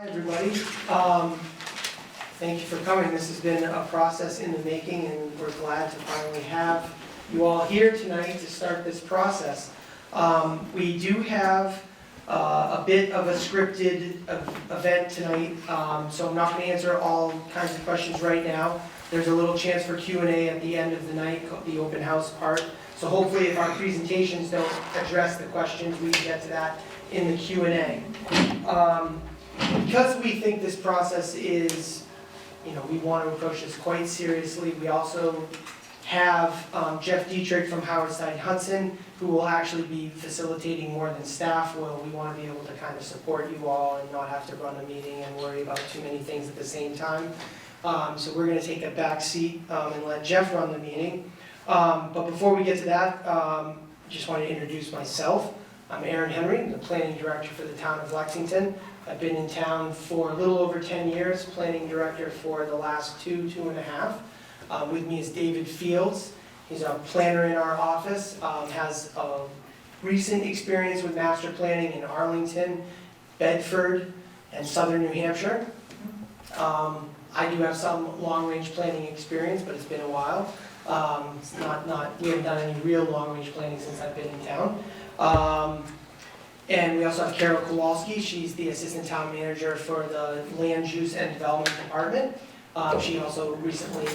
Hi everybody. Thank you for coming. This has been a process in the making and we're glad to finally have you all here tonight to start this process. We do have a bit of a scripted event tonight, so I'm not going to answer all kinds of questions right now. There's a little chance for Q&A at the end of the night, the open house part. So hopefully if our presentations don't address the questions, we can get to that in the Q&A. Because we think this process is, we want to approach this quite seriously, we also have Jeff Dietrich from Howard Stein Hudson, who will actually be facilitating more than staff will. We want to be able to kind of support you all and not have to run a meeting and worry about too many things at the same time. So we're going to take a back seat and let Jeff run the meeting. But before we get to that, I just want to introduce myself. I'm Aaron Henry, the planning director for the town of Lexington. I've been in town for a little over 10 years, planning director for the last two and a half. With me is David Fields. He's a planner in our office, has a recent experience with master planning in Arlington, Bedford, and southern New Hampshire. I do have some long-range planning experience, but it's been a while. We haven't done any real long-range planning since I've been in town. And we also have Carol Kowalski. She's the assistant town manager for the land use and development department. She also recently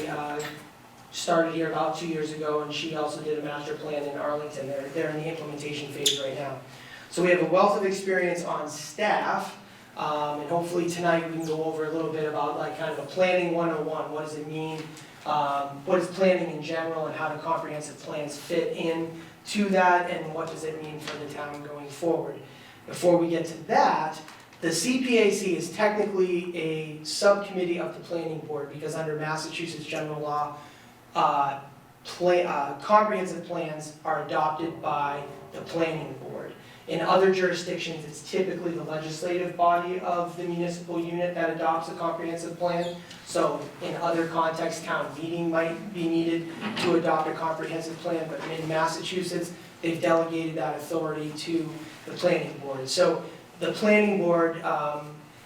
started here about 2 years ago, and she also did a master plan in Arlington. They're in the implementation phase right now. So we have a wealth of experience on staff, and hopefully tonight we can go over a little bit about like kind of a planning 101. What does it mean? What is planning in general, and how do comprehensive plans fit in to that, and what does it mean for the town going forward? Before we get to that, the CPAC is technically a subcommittee of the planning board because under Massachusetts general law, comprehensive plans are adopted by the planning board. In other jurisdictions, it's typically the legislative body of the municipal unit that adopts a comprehensive plan. So in other contexts, town meeting might be needed to adopt a comprehensive plan, but in Massachusetts, they've delegated that authority to the planning board. So the planning board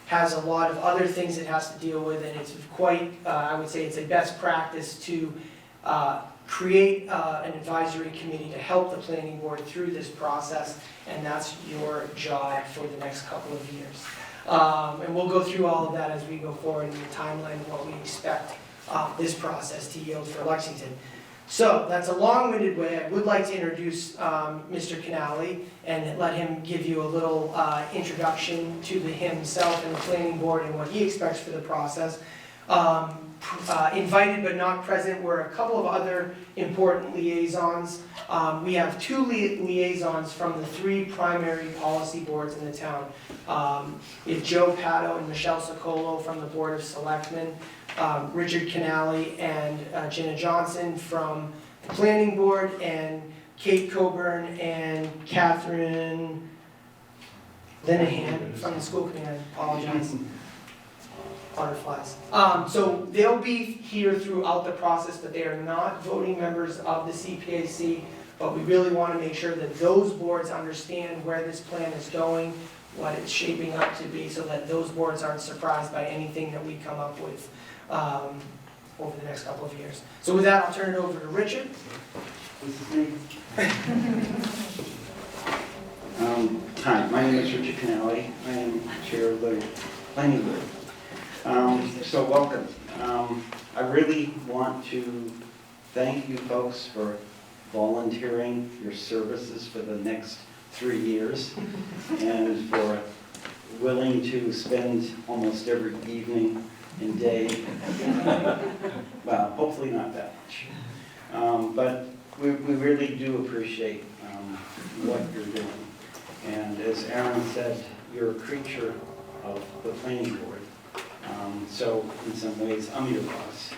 has a lot of other things it has to deal with, and it's quite, I would say it's a best practice to create an advisory committee to help the planning board through this process, and that's your job for the next couple of years. And we'll go through all of that as we go forward in the timeline of what we expect this process to yield for Lexington. So that's a long-winded way. I would like to introduce Mr. Canali and let him give you a little introduction to himself and the planning board and what he expects for the process. Invited but not present were a couple of other important liaisons. We have two liaisons from the three primary policy boards in the town. We have Joe Pato and Michelle Socolo from the Board of Selectmen, Richard Canali and Jenna Johnson from the Planning Board, and Kate Coburn and Catherine Linehan from the School Committee. I apologize. Butterflies. So they'll be here throughout the process, but they are not voting members of the CPAC, but we really want to make sure that those boards understand where this plan is going, what it's shaping up to be, so that those boards aren't surprised by anything that we come up with over the next couple of years. So with that, I'll turn it over to Richard. This is me. Hi, my name is Richard Canali. I am chair of the planning board. So welcome. I really want to thank you folks for volunteering your services for the next 3 years and for willing to spend almost every evening and day, well, hopefully not that much, but we really do appreciate what you're doing. And as Aaron said, you're a creature of the planning board. So in some ways, I'm your boss.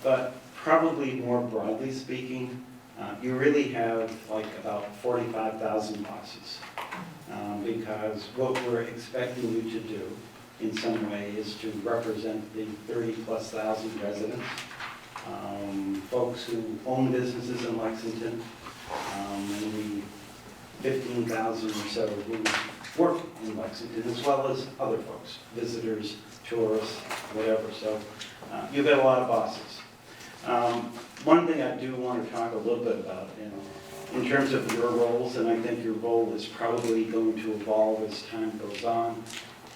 But probably more broadly speaking, you really have like about 45,000 bosses. Because what we're expecting you to do in some way is to represent the 30+ thousand residents, folks who own businesses in Lexington, and the 15,000 or so who work in Lexington, as well as other folks, visitors, tourists, whatever. So you've got a lot of bosses. One thing I do want to talk a little bit about, in terms of your roles, and I think your role is probably going to evolve as time goes on.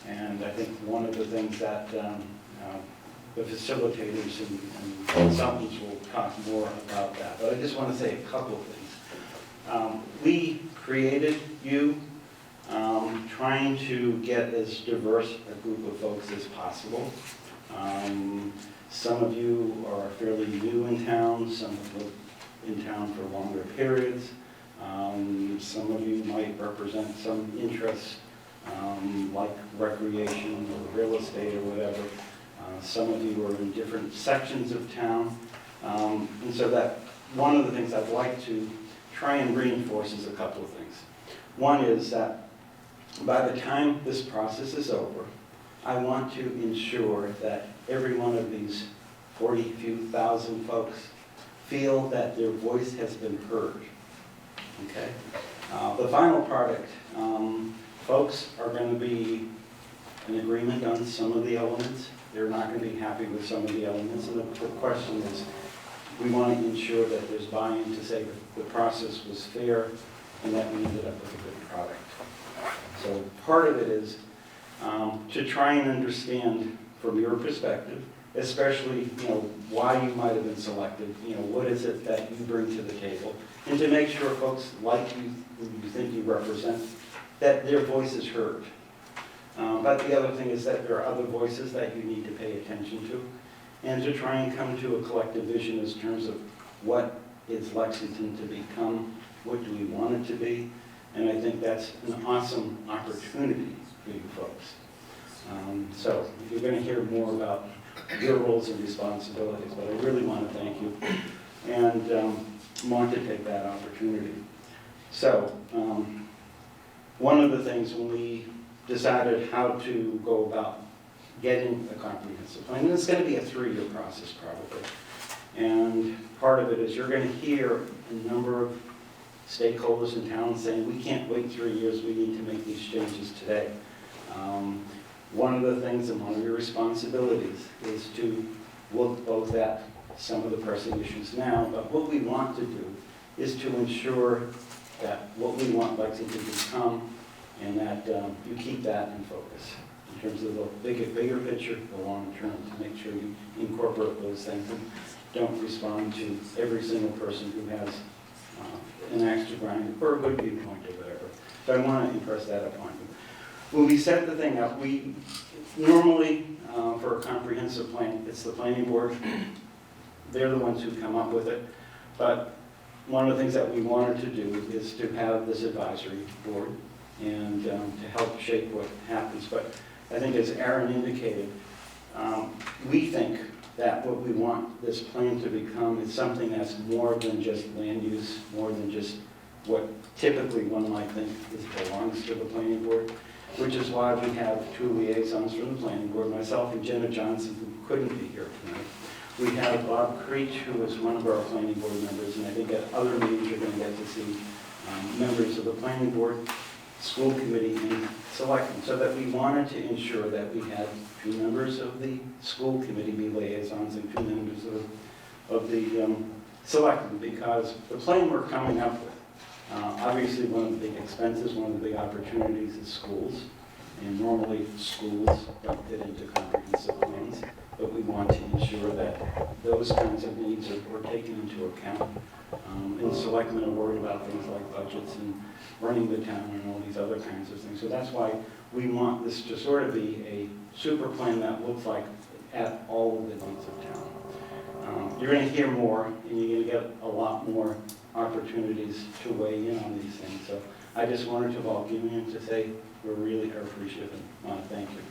And I think one of the things that the facilitators and consultants will talk more about that. But I just want to say a couple of things. We created you trying to get as diverse a group of folks as possible. Some of you are fairly new in town, some of you in town for longer periods. Some of you might represent some interests like recreation or real estate or whatever. Some of you are in different sections of town. And so that one of the things I'd like to try and reinforce is a couple of things. One is that by the time this process is over, I want to ensure that every one of these 40-few thousand folks feel that their voice has been heard. Okay? The final product, folks are going to be in agreement on some of the elements. They're not going to be happy with some of the elements. And the question is, we want to ensure that there's buy-in to say that the process was fair and that we ended up with a good product. So part of it is to try and understand from your perspective, especially why you might have been selected, what is it that you bring to the table, and to make sure folks like you, who you think you represent, that their voice is heard. But the other thing is that there are other voices that you need to pay attention to, and to try and come to a collective vision in terms of what is Lexington to become, what do we want it to be, and I think that's an awesome opportunity for you folks. So you're going to hear more about your roles and responsibilities, but I really want to thank you and want to take that opportunity. So one of the things when we decided how to go about getting a comprehensive plan, and it's going to be a 3-year process probably, and part of it is you're going to hear a number of stakeholders in town saying, we can't wait 3 years, we need to make these changes today. One of the things and one of your responsibilities is to look both at some of the pressing issues now, but what we want to do is to ensure that what we want Lexington to become, and that you keep that in focus in terms of the bigger picture, the long term, to make sure you incorporate those things and don't respond to every single person who has an axe to grind or a good viewpoint or whatever. So I want to impress that upon you. When we set the thing up, we normally, for a comprehensive plan, it's the planning board. They're the ones who come up with it. But one of the things that we wanted to do is to have this advisory board and to help shape what happens. But I think as Aaron indicated, we think that what we want this plan to become is something that's more than just land use, more than just what typically one might think belongs to the planning board, which is why we have 2 liaisons from the planning board, myself and Jenna Johnson, who couldn't be here tonight. We have Bob Creech, who is one of our planning board members, and I think at other meetings you're going to get to see members of the planning board, school committee, and selectmen, so that we wanted to ensure that we had 2 members of the school committee be liaisons and 2 members of the selectmen, because the plan we're coming up with, obviously one of the big expenses, one of the big opportunities is schools, and normally schools don't fit into comprehensive plans, but we want to ensure that those kinds of needs are taken into account. And selectmen are worried about things like budgets and running the town and all these other kinds of things. So that's why we want this to sort of be a super plan that looks like at all of the needs of town. You're going to hear more, and you're going to get a lot more opportunities to weigh in on these things. So I just wanted to welcome you and to say we really are appreciative and want to thank you.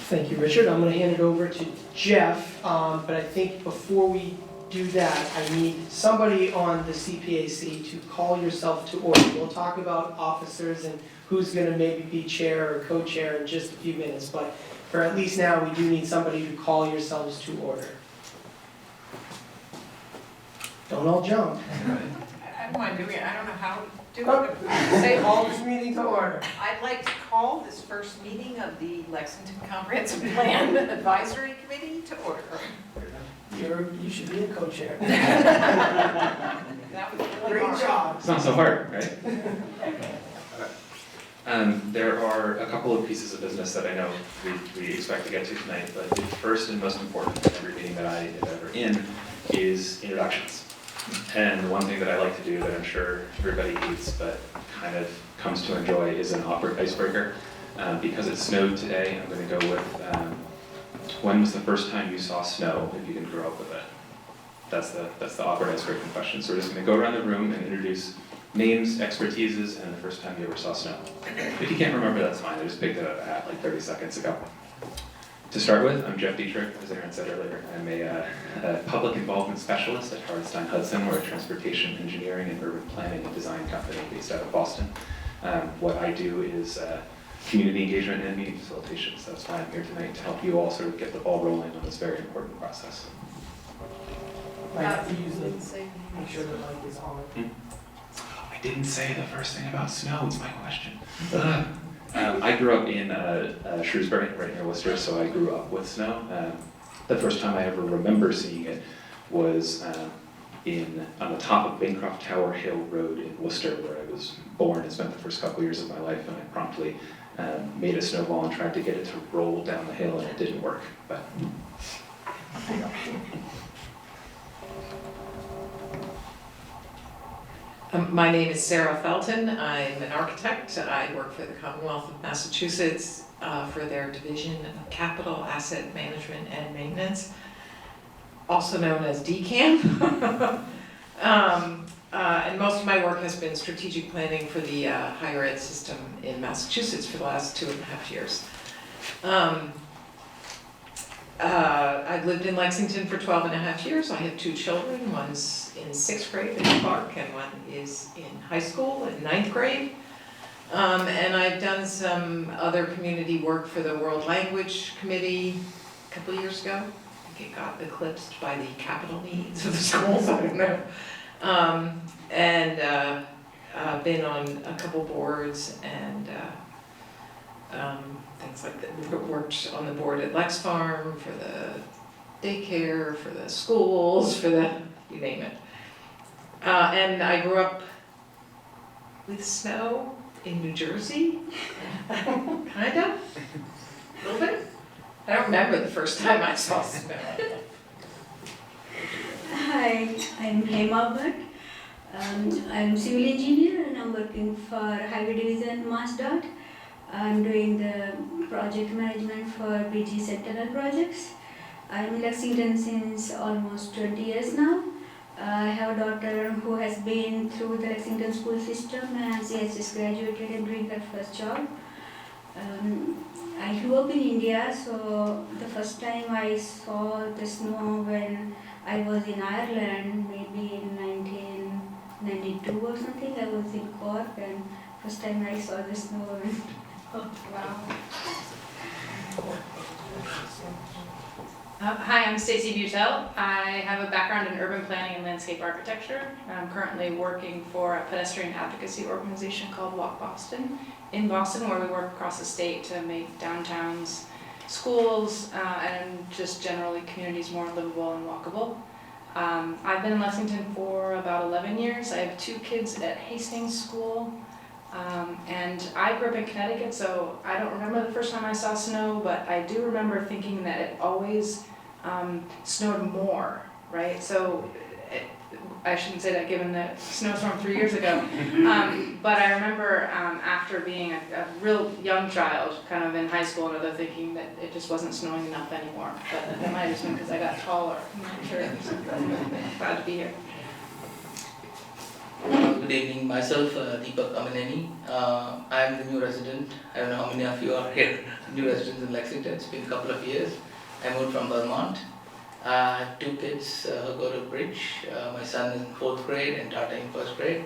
Thank you, Richard. I'm going to hand it over to Jeff, but I think before we do that, I need somebody on the CPAC to call yourself to order. We'll talk about officers and who's going to maybe be chair or co-chair in just a few minutes, but for at least now, we do need somebody to call yourselves to order. Don't all jump. don't mind doing it, I don't know how to do Oh. it. Say Call this meeting to order. I'd like to call this first meeting of the Lexington Comprehensive Plan Advisory Committee to order. You should be a co-chair. That was really Great hard. job. It's not so hard, right? There are a couple of pieces of business that I know we expect to get to tonight, but the first and most important in every meeting that I am ever in is introductions. And one thing that I like to do that I'm sure everybody hates but kind of comes to enjoy is an awkward icebreaker. Because it snowed today, I'm going to go with when was the first time you saw snow if you didn't grow up with it? That's the awkward icebreaking question. So we're just going to go around the room and introduce names, expertises, and the first time you ever saw snow. If you can't remember, that's fine. I just picked it out of a hat like 30 seconds ago. To start with, I'm Jeff Dietrich, as Aaron said earlier. I'm a public involvement specialist at Hardstein-Hudson. We're a transportation engineering and urban planning and design company based out of Boston. What I do is community engagement and meeting facilitation. So that's why I'm here tonight, to help you all sort of get the ball rolling on this very important process. I have to use the, make sure the mic is on. I didn't say the first thing about snow, it's my question. I grew up in Shrewsbury, right near Worcester, so I grew up with snow. The first time I ever remember seeing it was on the top of Bancroft Tower Hill Road in Worcester, where I was born and spent the first couple years of my life, and I promptly made a snowball and tried to get it to roll down the hill, and it didn't work. But My name is Sarah Felton. I'm an architect. I work for the Commonwealth of Massachusetts for their Division of Capital Asset Management and Maintenance, also known as DCAM. And most of my work has been strategic planning for the higher ed system in Massachusetts for the last 2.5 years. I've lived in Lexington for 12.5 years. I have 2 children. One's in 6th grade at Clark, and one is in high school in 9th grade. And I've done some other community work for the World Language Committee a couple years ago. I think it got eclipsed by the capital needs of the schools, I don't know. I've been on a couple boards and things like that. We've worked on the board at Lex Farm, for the daycare, for the schools, for the, you name it. And I grew up with snow in New Jersey, kind of, a little bit. I don't remember the first time I saw snow. Hi, I'm Hema Bhatt. I'm civil engineer and I'm working for Highway Division MassDOT. I'm doing the project management for BG Sentinel projects. I'm in Lexington since almost 20 years now. I have a daughter who has been through the Lexington school system and she has just graduated and doing her first job. I grew up in India, so the first time I saw the snow when I was in Ireland, maybe in 1992 or something. I was in Cork and first time I saw the snow. Oh, wow. Hi, I'm Stacey Butel. I have a background in urban planning and landscape architecture. I'm currently working for a pedestrian advocacy organization called Walk Boston in Boston, where we work across the state to make downtowns, schools, and just generally communities more livable and walkable. I've been in Lexington for about 11 years. I have 2 kids at Hastings School. And I grew up in Connecticut, so I don't remember the first time I saw snow, but I do remember thinking that it always snowed more, right? So I shouldn't say that given the snowstorm 3 years ago, but I remember after being a real young child, kind of in high school and other, thinking that it just wasn't snowing enough anymore. But that might have just been because I got taller. I'm not sure. I'm glad to be here. Good evening, myself Deepak Kamaneni. I am the new resident. I don't know how many of you are here, new residents in Lexington. It's been a couple of years. I moved from Vermont. I have 2 kids who go to Bridge. My son is in 4th grade and daughter in 1st grade.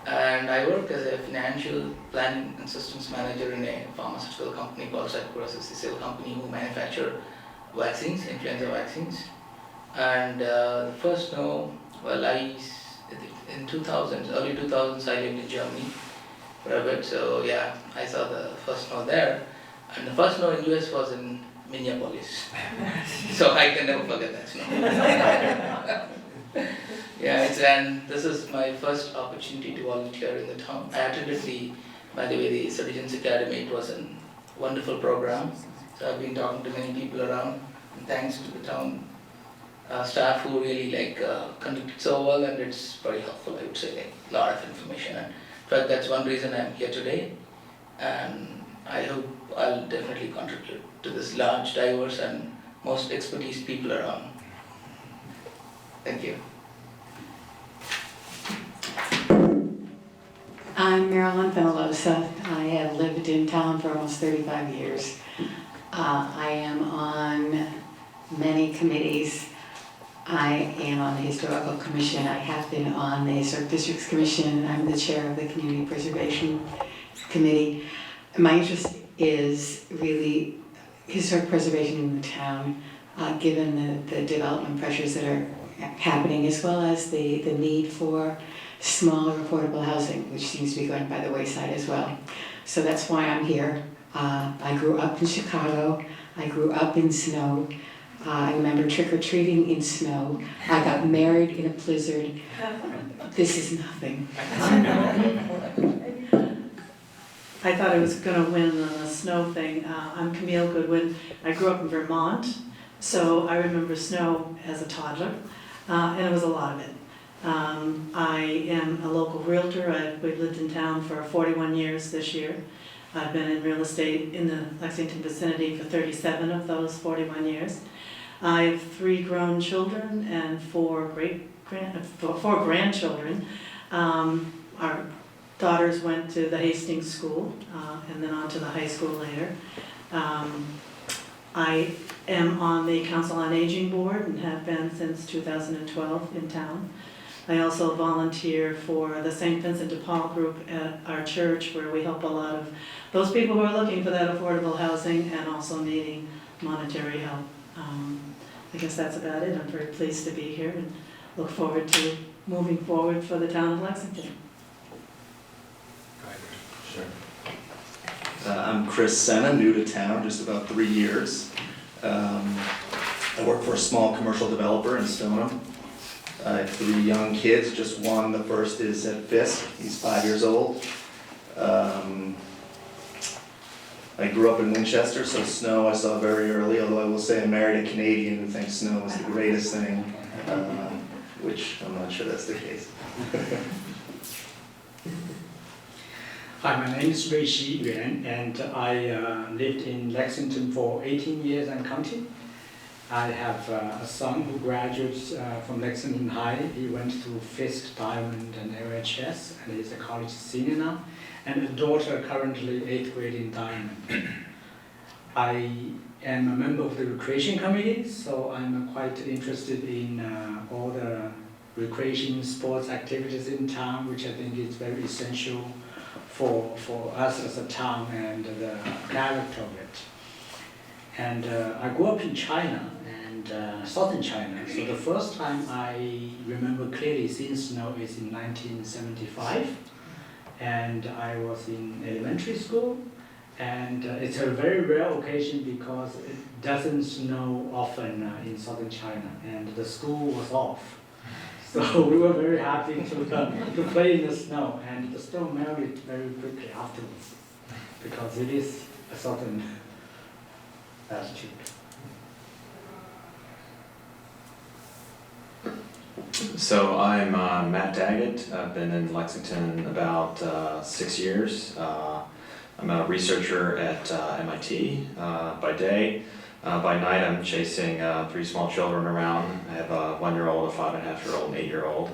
And I work as a financial planning and systems manager in a pharmaceutical company called Estabrook, a CCL company who manufacture vaccines, influenza vaccines. And the first snow, well, in 2000s, early 2000s, I lived in Germany for a bit. So yeah, I saw the first snow there, and the first snow in US was in Minneapolis. So I can never forget that snow. Yeah, and this is my first opportunity to volunteer in the town. I attended by the way, the Citizens Academy. It was a wonderful program. So I've been talking to many people around, and thanks to the town staff who really conducted so well, and it's very helpful. I would say, a lot of information. And in fact, that's one reason I'm here today, and I hope I'll definitely contribute to this large, diverse, and most expertise people around. Thank you. I'm Marilyn Penalosa. I have lived in town for almost 35 years. I am on many committees. I am on the Historical Commission. I have been on the Historic Districts Commission. I'm the chair of the Community Preservation Committee. My interest is really historic preservation in the town, given the development pressures that are happening, as well as the need for smaller affordable housing, which seems to be going by the wayside as well. So that's why I'm here. I grew up in Chicago. I grew up in snow. I remember trick-or-treating in snow. I got married in a blizzard. This is nothing. I thought I was going to win on the snow thing. I'm Camille Goodwin. I grew up in Vermont, so I remember snow as a toddler, and it was a lot of it. I am a local realtor. We've lived in town for 41 years this year. I've been in real estate in the Lexington vicinity for 37 of those 41 years. I have 3 grown children and 4 grandchildren. Our daughters went to the Hastings School and then on to the high school later. I am on the Council on Aging Board and have been since 2012 in town. I also volunteer for the St. Vincent de Paul group at our church, where we help a lot of those people who are looking for that affordable housing and also needing monetary help. I guess that's about it. I'm very pleased to be here and look forward to moving forward for the town of Lexington. Sure. I'm Chris Senna, new to town, just about 3 years. I work for a small commercial developer in Stoneham. I have 3 young kids, just one, the first is at Fisk, he's 5 years old. I grew up in Winchester, so snow I saw very early, although I will say I married a Canadian who thinks snow is the greatest thing, which I'm not sure that's the case. Hi, my name is Rui Xi Yuan, and I lived in Lexington for 18 years and counting. I have a son who graduates from Lexington High. He went through Fisk, Diamond, and LHS, and he's a college senior now. And a daughter currently 8th grade in Diamond. I am a member of the recreation committee, so I'm quite interested in all the recreation sports activities in town, which I think is very essential for us as a town and the character of it. And I grew up in China, and southern China, so the first time I remember clearly seeing snow is in 1975, and I was in elementary school, and it's a very rare occasion because it doesn't snow often in southern China, and the school was off. So we were very happy to play in the snow, and the snow melted very quickly afterwards, because it is a southern altitude. So I'm Matt Daggett. I've been in Lexington about 6 years. I'm a researcher at MIT by day. By night I'm chasing 3 small children around. I have a 1-year-old, a 5.5-year-old, and 8-year-old.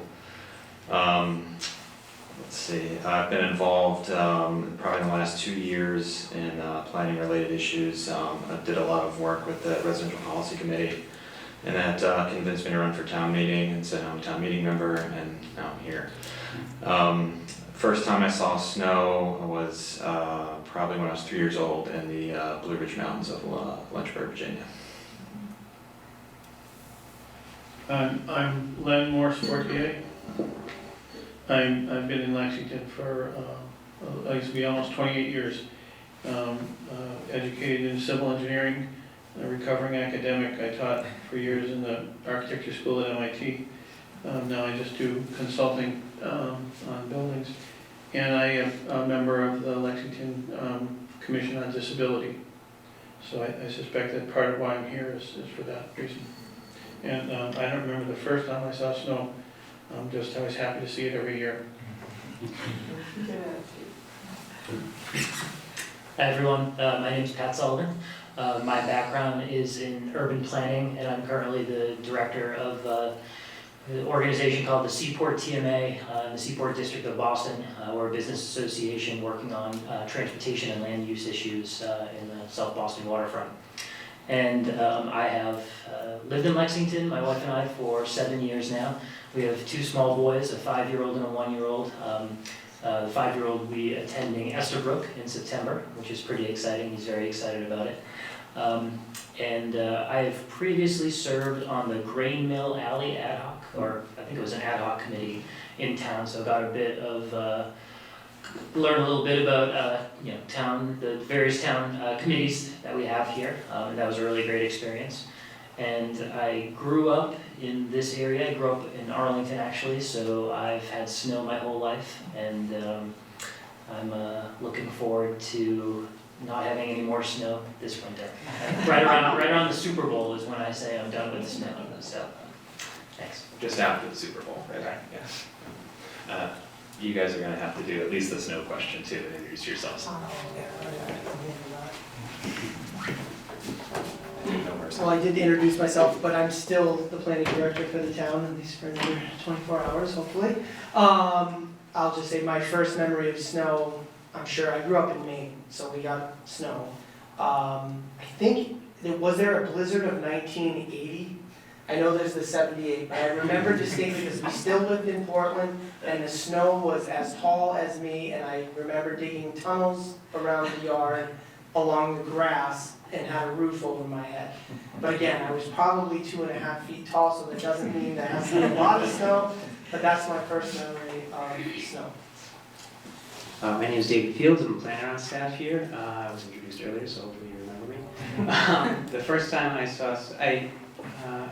Let's see, I've been involved probably in the last 2 years in planning related issues. I did a lot of work with the Residential Policy Committee, and that convinced me to run for town meeting, and so I'm a town meeting member, and now I'm here. First time I saw snow was probably when I was 3 years old in the Blue Ridge Mountains of Lynchburg, Virginia. I'm Len Morse Fortier. I've been in Lexington for, I used to be almost 28 years. Educated in civil engineering, a recovering academic. I taught for years in the architecture school at MIT. Now I just do consulting on buildings. And I am a member of the Lexington Commission on Disability. So I suspect that part of why I'm here is for that reason. And I don't remember the first time I saw snow. I was happy to see it every year. Hi everyone, my name is Pat Sullivan. My background is in urban planning, and I'm currently the director of an organization called the Seaport TMA in the Seaport District of Boston. We're a business association working on transportation and land use issues in the South Boston waterfront. And I have lived in Lexington, my wife and I, for 7 years now. We have 2 small boys, a 5-year-old and a 1-year-old. The 5-year-old will be attending Estabrook in September, which is pretty exciting. He's very excited about it. I have previously served on the Grain Mill Alley ad hoc, or I think it was an ad hoc committee in town, so got a bit of, learn a little bit about, town, the various town committees that we have here, and that was a really great experience. And I grew up in this area. I grew up in Arlington, actually, so I've had snow my whole life, and I'm looking forward to not having any more snow this winter. Right around the Super Bowl is when I say I'm done with the snow. So, thanks. Just after the Super Bowl, right? Yes. You guys are going to have to do at least the snow question too, and introduce yourselves. Well, I did introduce myself, but I'm still the planning director for the town, at least for another 24 hours, hopefully. I'll just say my first memory of snow, I'm sure I grew up in Maine, so we got snow. I think, was there a blizzard of 1980? I know there's the 78, but I remember distinctly because we still lived in Portland and the snow was as tall as me, and I remember digging tunnels around the yard along the grass and had a roof over my head. But again, I was probably 2.5 feet tall, so that doesn't mean there hasn't been a lot of snow, but that's my first memory of snow. My name is David Fields. I'm a planner on staff here. I was introduced earlier, so hopefully you remember me. The first time I saw, I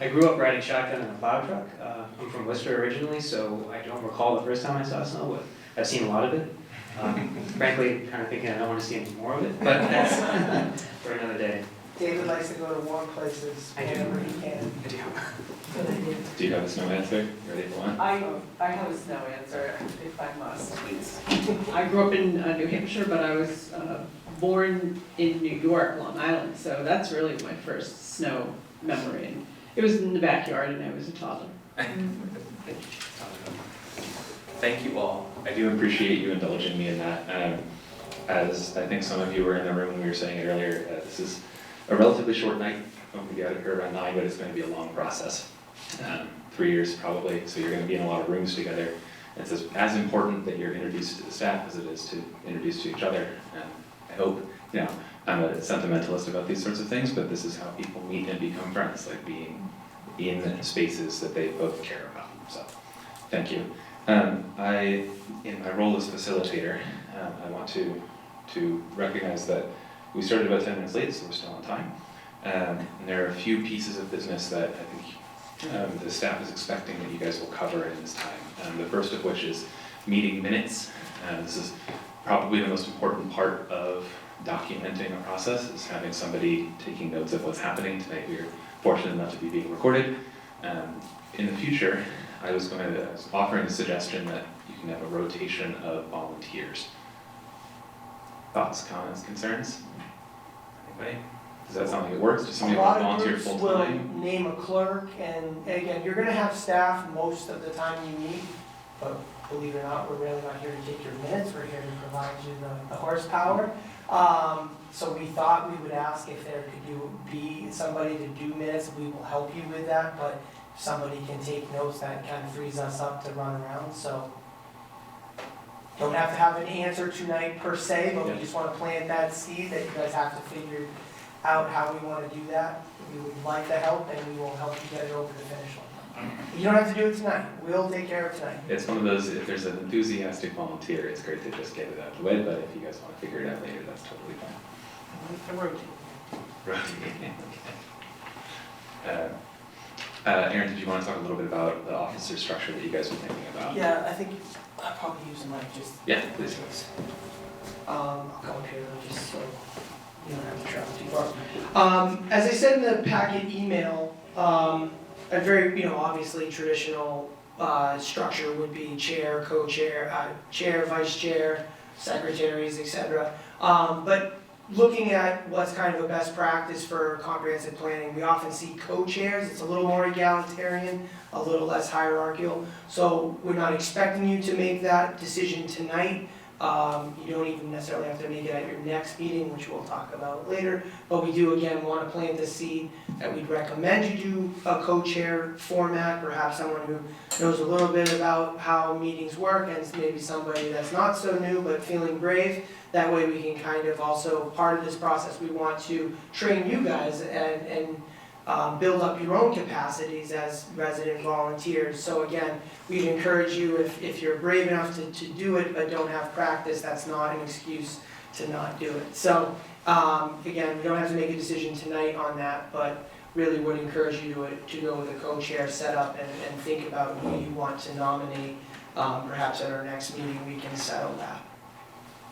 grew up riding shotgun in a plow truck. I'm from Worcester originally, so I don't recall the first time I saw snow, but I've seen a lot of it. Frankly, kind of thinking I don't want to see any more of it, but that's for another day. David likes to go to warm places whenever he can. Do you have a snow answer? Ready for one? I have a snow answer, if I must, please. I grew up in New Hampshire, but I was born in New York, Long Island, so that's really my first snow memory. And it was in the backyard, and I was a toddler. Thank you all. I do appreciate you indulging me in that. As I think some of you were in the room when we were saying it earlier, this is a relatively short night. Hope we get out of here around 9, but it's going to be a long process. 3 years probably, so you're going to be in a lot of rooms together. It's as important that you're introduced to the staff as it is to introduce to each other. I hope, I'm a sentimentalist about these sorts of things, but this is how people meet and become friends, like being in spaces that they both care about. So, thank you. In my role as facilitator, I want to recognize that we started about 10 minutes late, so we're still on time. And there are a few pieces of business that I think the staff is expecting that you guys will cover in this time. The first of which is meeting minutes. This is probably the most important part of documenting a process, is having somebody taking notes of what's happening. Tonight we are fortunate enough to be being recorded. In the future, I was offering a suggestion that you can have a rotation of volunteers. Thoughts, comments, concerns? Anybody? Does that sound like it works? Does somebody want to volunteer full time? A lot of groups will name a clerk, and again, you're going to have staff most of the time you meet, but believe it or not, we're really not here to take your minutes. We're here to provide you the horsepower. So we thought we would ask if there could be somebody to do minutes. We will help you with that, but if somebody can take notes, that kind of frees us up to run around. So don't have to have an answer tonight per se, but we just want to plant that seed that you guys have to figure out how we want to do that. We would like the help, and we will help you get it over the finish line. You don't have to do it tonight, we'll take care of it tonight. It's one of those, if there's an enthusiastic volunteer, it's great to just get it out of the way, but if you guys want to figure it out later, that's totally fine. Rotate. Aaron, did you want to talk a little bit about the officer structure that you guys were thinking about? Yeah, I think I'll probably use the mic just. Yeah, please. I'll come up here though, just so you don't have to travel too far. As I said in the packet email, a very, obviously traditional, structure would be chair, co-chair, chair, vice chair, secretaries, etc. But looking at what's kind of a best practice for comprehensive planning, we often see co-chairs. It's a little more egalitarian, a little less hierarchical. So we're not expecting you to make that decision tonight. You don't even necessarily have to make it at your next meeting, which we'll talk about later. But we do, again, want to plant the seed that we'd recommend you do a co-chair format, perhaps someone who knows a little bit about how meetings work, and maybe somebody that's not so new but feeling brave. That way we can kind of also, part of this process, we want to train you guys and build up your own capacities as resident volunteers. So again, we'd encourage you, if you're brave enough to do it but don't have practice, that's not an excuse to not do it. So again, we don't have to make a decision tonight on that, but really would encourage you to go with a co-chair setup and think about who you want to nominate. Perhaps at our next meeting we can settle that.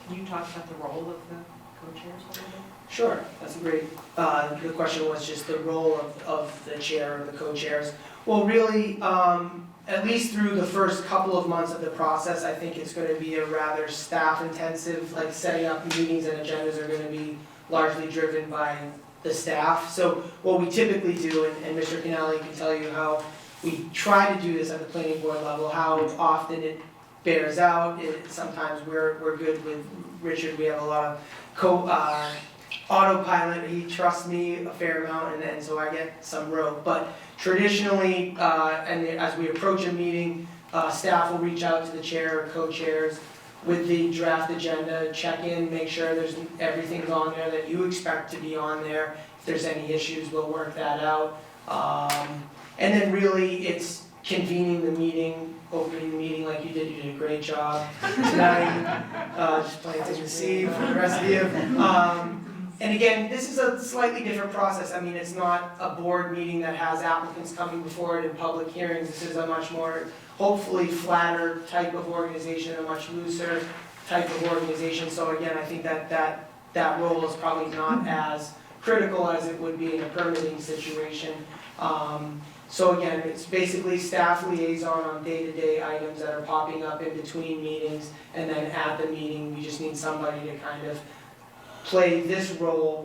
Can you talk about the role of the co-chairs a little bit? Sure, that's a great, the question was just the role of the chair or the co-chairs. Well, really, at least through the first couple of months of the process, I think it's gonna be a rather staff-intensive, like setting up meetings and agendas are gonna be largely driven by the staff. So what we typically do, and Mr. Canali can tell you how we try to do this at the planning board level, how often it bears out. Sometimes we're good with Richard, we have a lot of autopilot, he trusts me a fair amount, and so I get some rope. But traditionally, and as we approach a meeting, staff will reach out to the chair or co-chairs with the draft agenda, check in, make sure there's everything's on there that you expect to be on there. If there's any issues, we'll work that out. And then really, it's convening the meeting, opening the meeting like you did a great job tonight, just planting the seed for the rest of you. And again, this is a slightly different process. I mean, it's not a board meeting that has applicants coming before it in public hearings. This is a much more, hopefully, flatter type of organization, a much looser type of organization. So again, I think that role is probably not as critical as it would be in a permitting situation. So again, it's basically staff liaison on day-to-day items that are popping up in between meetings, and then at the meeting, we just need somebody to kind of play this role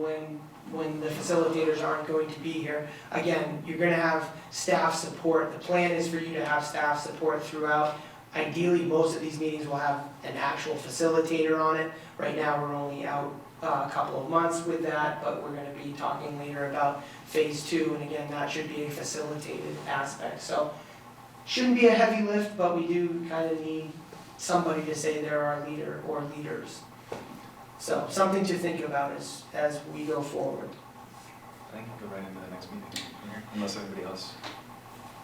when the facilitators aren't going to be here. Again, you're gonna have staff support. The plan is for you to have staff support throughout. Ideally, most of these meetings will have an actual facilitator on it. Right now, we're only out a couple of months with that, but we're gonna be talking later about phase 2, and again, that should be a facilitated aspect. So, shouldn't be a heavy lift, but we do kind of need somebody to say they're our leader or leaders. So, something to think about as we go forward. I think we'll go right into the next meeting, unless anybody else.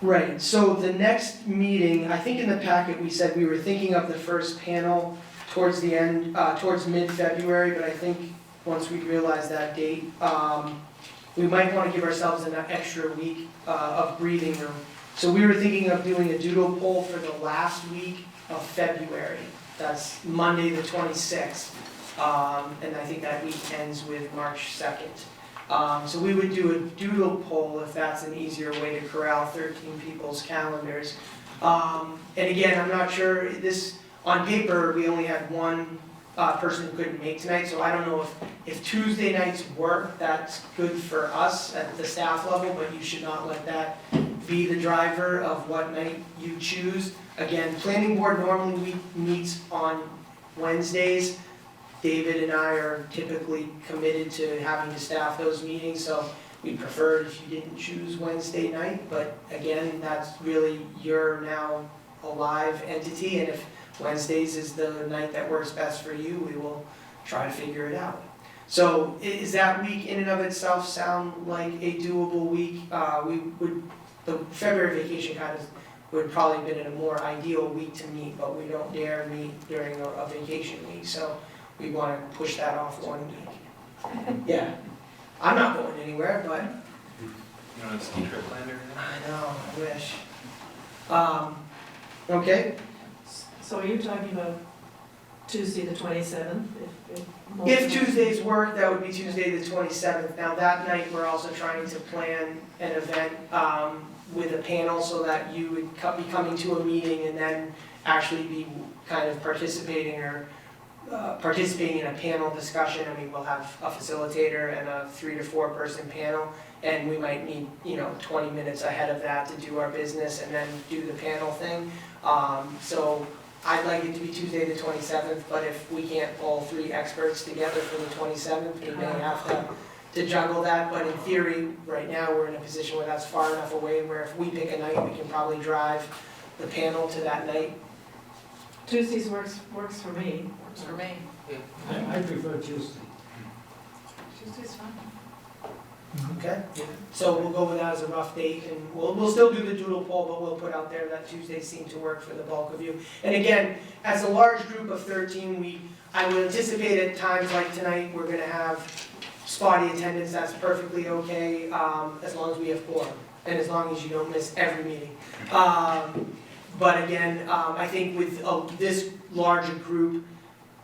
Right, so the next meeting, I think in the packet we said we were thinking of the first panel towards the end, towards mid-February, but I think once we realize that date, we might want to give ourselves an extra week of breathing room. So we were thinking of doing a doodle poll for the last week of February. That's Monday the 26th, and I think that week ends with March 2nd. So we would do a doodle poll if that's an easier way to corral 13 people's calendars. And again, I'm not sure, this, on paper, we only had one person who couldn't make tonight, so I don't know if Tuesday nights work, that's good for us at the staff level, but you should not let that be the driver of what night you choose. Again, planning board normally meets on Wednesdays. David and I are typically committed to having to staff those meetings, so we'd prefer if you didn't choose Wednesday night, but again, that's really your now a live entity, and if Wednesdays is the night that works best for you, we will try to figure it out. So is that week in and of itself sound like a doable week? We would the February vacation kind of would probably been in a more ideal week to meet, but we don't dare meet during a vacation week, so we want to push that off 1 week. Yeah, I'm not going anywhere, but You don't have a ski trip planned or anything? I know, I wish. Okay, So are you talking about Tuesday the 27th? if Tuesdays work, that would be Tuesday the 27th. Now, that night, we're also trying to plan an event with a panel so that you would be coming to a meeting and then actually be kind of participating in a panel discussion. I mean, we'll have a facilitator and a 3 to 4 person panel, and we might need, 20 minutes ahead of that to do our business and then do the panel thing. So I'd like it to be Tuesday the 27th, but if we can't pull 3 experts together for the 27th, we may have to juggle that. But in theory, right now, we're in a position where that's far enough away where if we pick a night, we can probably drive the panel to that night. Tuesdays works for me. Works for me. I prefer Tuesday. Tuesday's fine. Okay? So we'll go with that as a rough date, and we'll still do the doodle poll, but we'll put out there that Tuesdays seem to work for the bulk of you. And again, as a large group of 13, I would anticipate at times like tonight, we're gonna have spotty attendance. That's perfectly okay, as long as we have quorum, and as long as you don't miss every meeting. But again, I think with this larger group,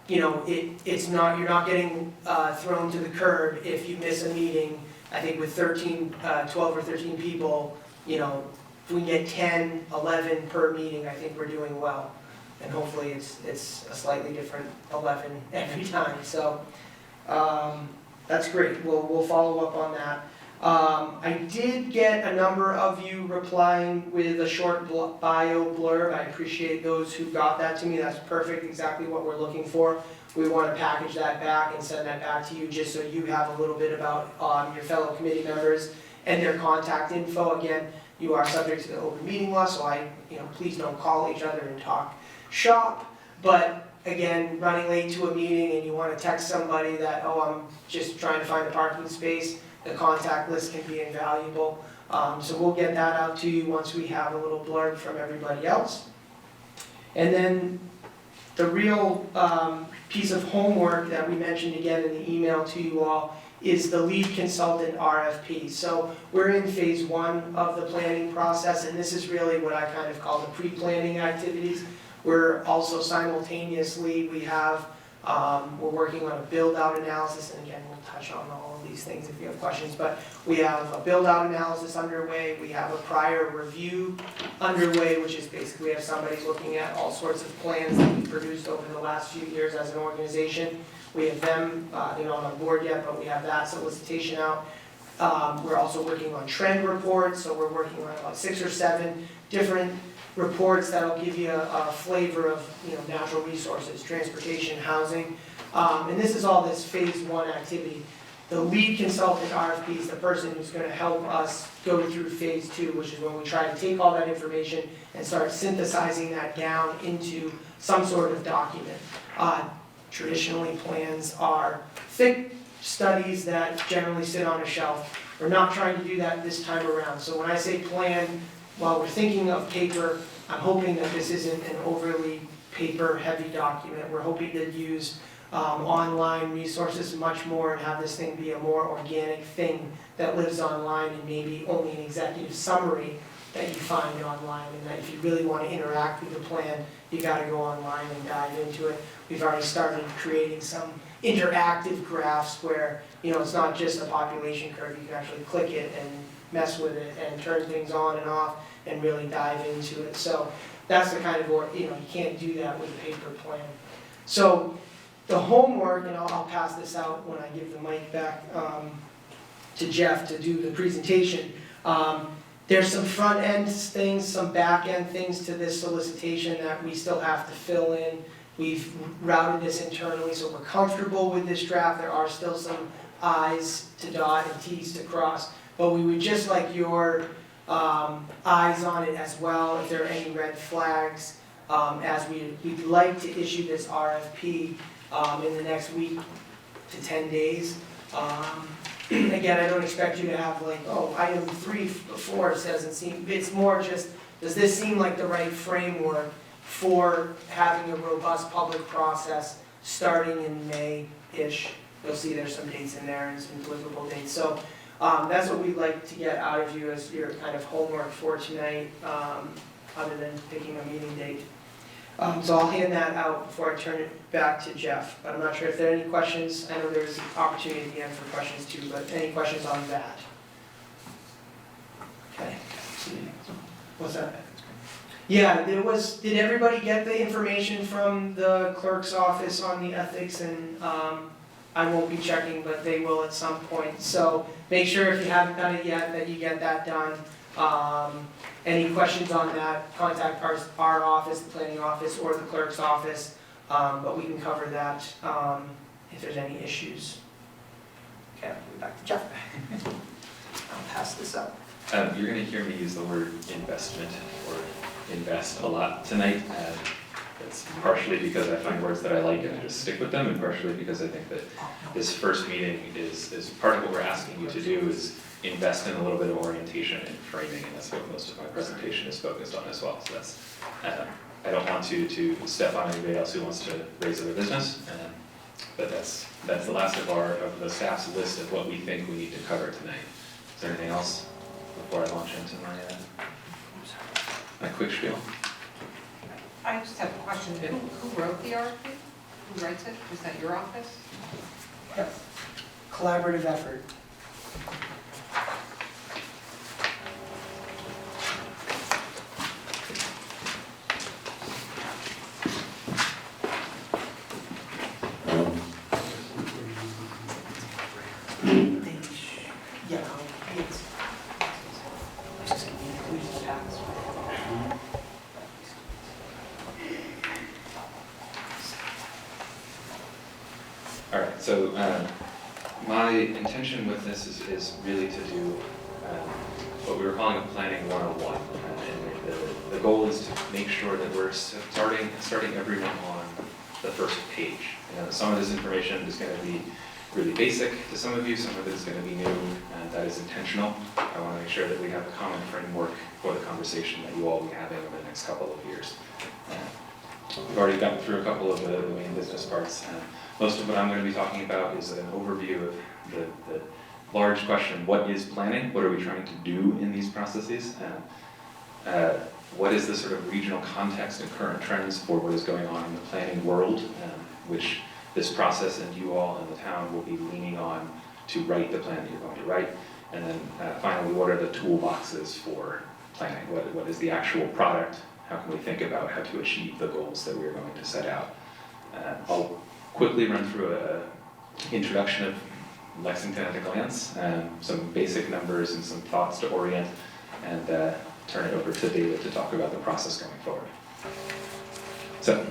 you're not getting thrown to the curb if you miss a meeting. I think with 12 or 13 people, if we get 10, 11 per meeting, I think we're doing well. And hopefully it's a slightly different 11 every time. So that's great. We'll follow up on that. I did get a number of you replying with a short bio blurb. I appreciate those who got that to me. That's perfect, exactly what we're looking for. We want to package that back and send that back to you just so you have a little bit about your fellow committee members and their contact info. Again, you are subject to the open meeting law, so please don't call each other and talk shop. But again, running late to a meeting and you want to text somebody that, I'm just trying to find a parking space, the contact list can be invaluable. So we'll get that out to you once we have a little blurb from everybody else. And then the real piece of homework that we mentioned again in the email to you all is the lead consultant RFP. So we're in phase 1 of the planning process, and this is really what I kind of call the pre-planning activities. We're also simultaneously, we're working on a build-out analysis, and again, we'll touch on all of these things if you have questions, but we have a build-out analysis underway, we have a prior review underway, which is basically we have somebody looking at all sorts of plans that we've produced over the last few years as an organization. We have them, they're not on board yet, but we have that solicitation out. We're also working on trend reports, so we're working on about 6 or 7 different reports that'll give you a flavor of natural resources, transportation, housing, and this is all this phase 1 activity. The lead consultant RFP is the person who's going to help us go through phase 2, which is when we try to take all that information and start synthesizing that down into some sort of document. Traditionally, plans are thick studies that generally sit on a shelf. We're not trying to do that this time around. So when I say plan, while we're thinking of paper, I'm hoping that this isn't an overly paper-heavy document. We're hoping to use online resources much more and have this thing be a more organic thing that lives online and maybe only an executive summary that you find online, and that if you really want to interact with the plan, you got to go online and dive into it. We've already started creating some interactive graphs where it's not just a population curve. You can actually click it and mess with it and turn things on and off and really dive into it. So that's the kind of you can't do that with a paper plan. So the homework, and I'll pass this out when I give the mic back to Jeff to do the presentation. There's some front end things, some back end things to this solicitation that we still have to fill in. We've routed this internally, so we're comfortable with this draft. There are still some I's to dot and T's to cross, but we would just like your eyes on it as well, if there are any red flags, as we'd like to issue this RFP in the next week to 10 days. again, I don't expect you to have like, oh, item 3, 4 doesn't seem, it's more just, does this seem like the right framework for having a robust public process starting in May-ish? You'll see there's some dates in there and some deliverable dates. So that's what we'd like to get out of you as your kind of homework for tonight, other than picking a meeting date. So I'll hand that out before I turn it back to Jeff. But I'm not sure if there are any questions. I know there's an opportunity at the end for questions too, but any questions on that? Okay. What's that? Yeah, there was, did everybody get the information from the clerk's office on the ethics? And I won't be checking, but they will at some point. So make sure if you haven't done it yet, that you get that done. Any questions on that, contact our office, the planning office, or the clerk's office, but we can cover that if there's any issues. Okay, I'll give it back to Jeff. I'll pass this up. You're going to hear me use the word investment or invest a lot tonight. It's partially because I find words that I like and I just stick with them, and partially because I think that this first meeting is part of what we're asking you to do is invest in a little bit of orientation and framing, and that's what most of my presentation is focused on as well. So that's, I don't want to step on anybody else who wants to raise their business, but that's the last of the staff's list of what we think we need to cover tonight. Is there anything else before I launch into my quick spiel? I just have a question. Who wrote the RFP? Who writes it? Is that your office? Yep. Collaborative effort. All right, so my intention with this is really to do what we were calling a planning 101. And the goal is to make sure that we're starting everyone on the first page. You know, some of this information is going to be really basic to some of you, some of it is going to be new, and that is intentional. I want to make sure that we have a common framework for the conversation that you all will be having over the next couple of years. We've already gotten through a couple of the main business parts. Most of what I'm going to be talking about is an overview of the large question, what is planning? What are we trying to do in these processes? What is the sort of regional context and current trends for what is going on in the planning world, which this process and you all in the town will be leaning on to write the plan that you're going to write. And then finally, what are the toolboxes for planning? What is the actual product? How can we think about how to achieve the goals that we're going to set out? I'll quickly run through an introduction of Lexington at a glance, some basic numbers and some thoughts to orient, and turn it over to David to talk about the process going forward. So,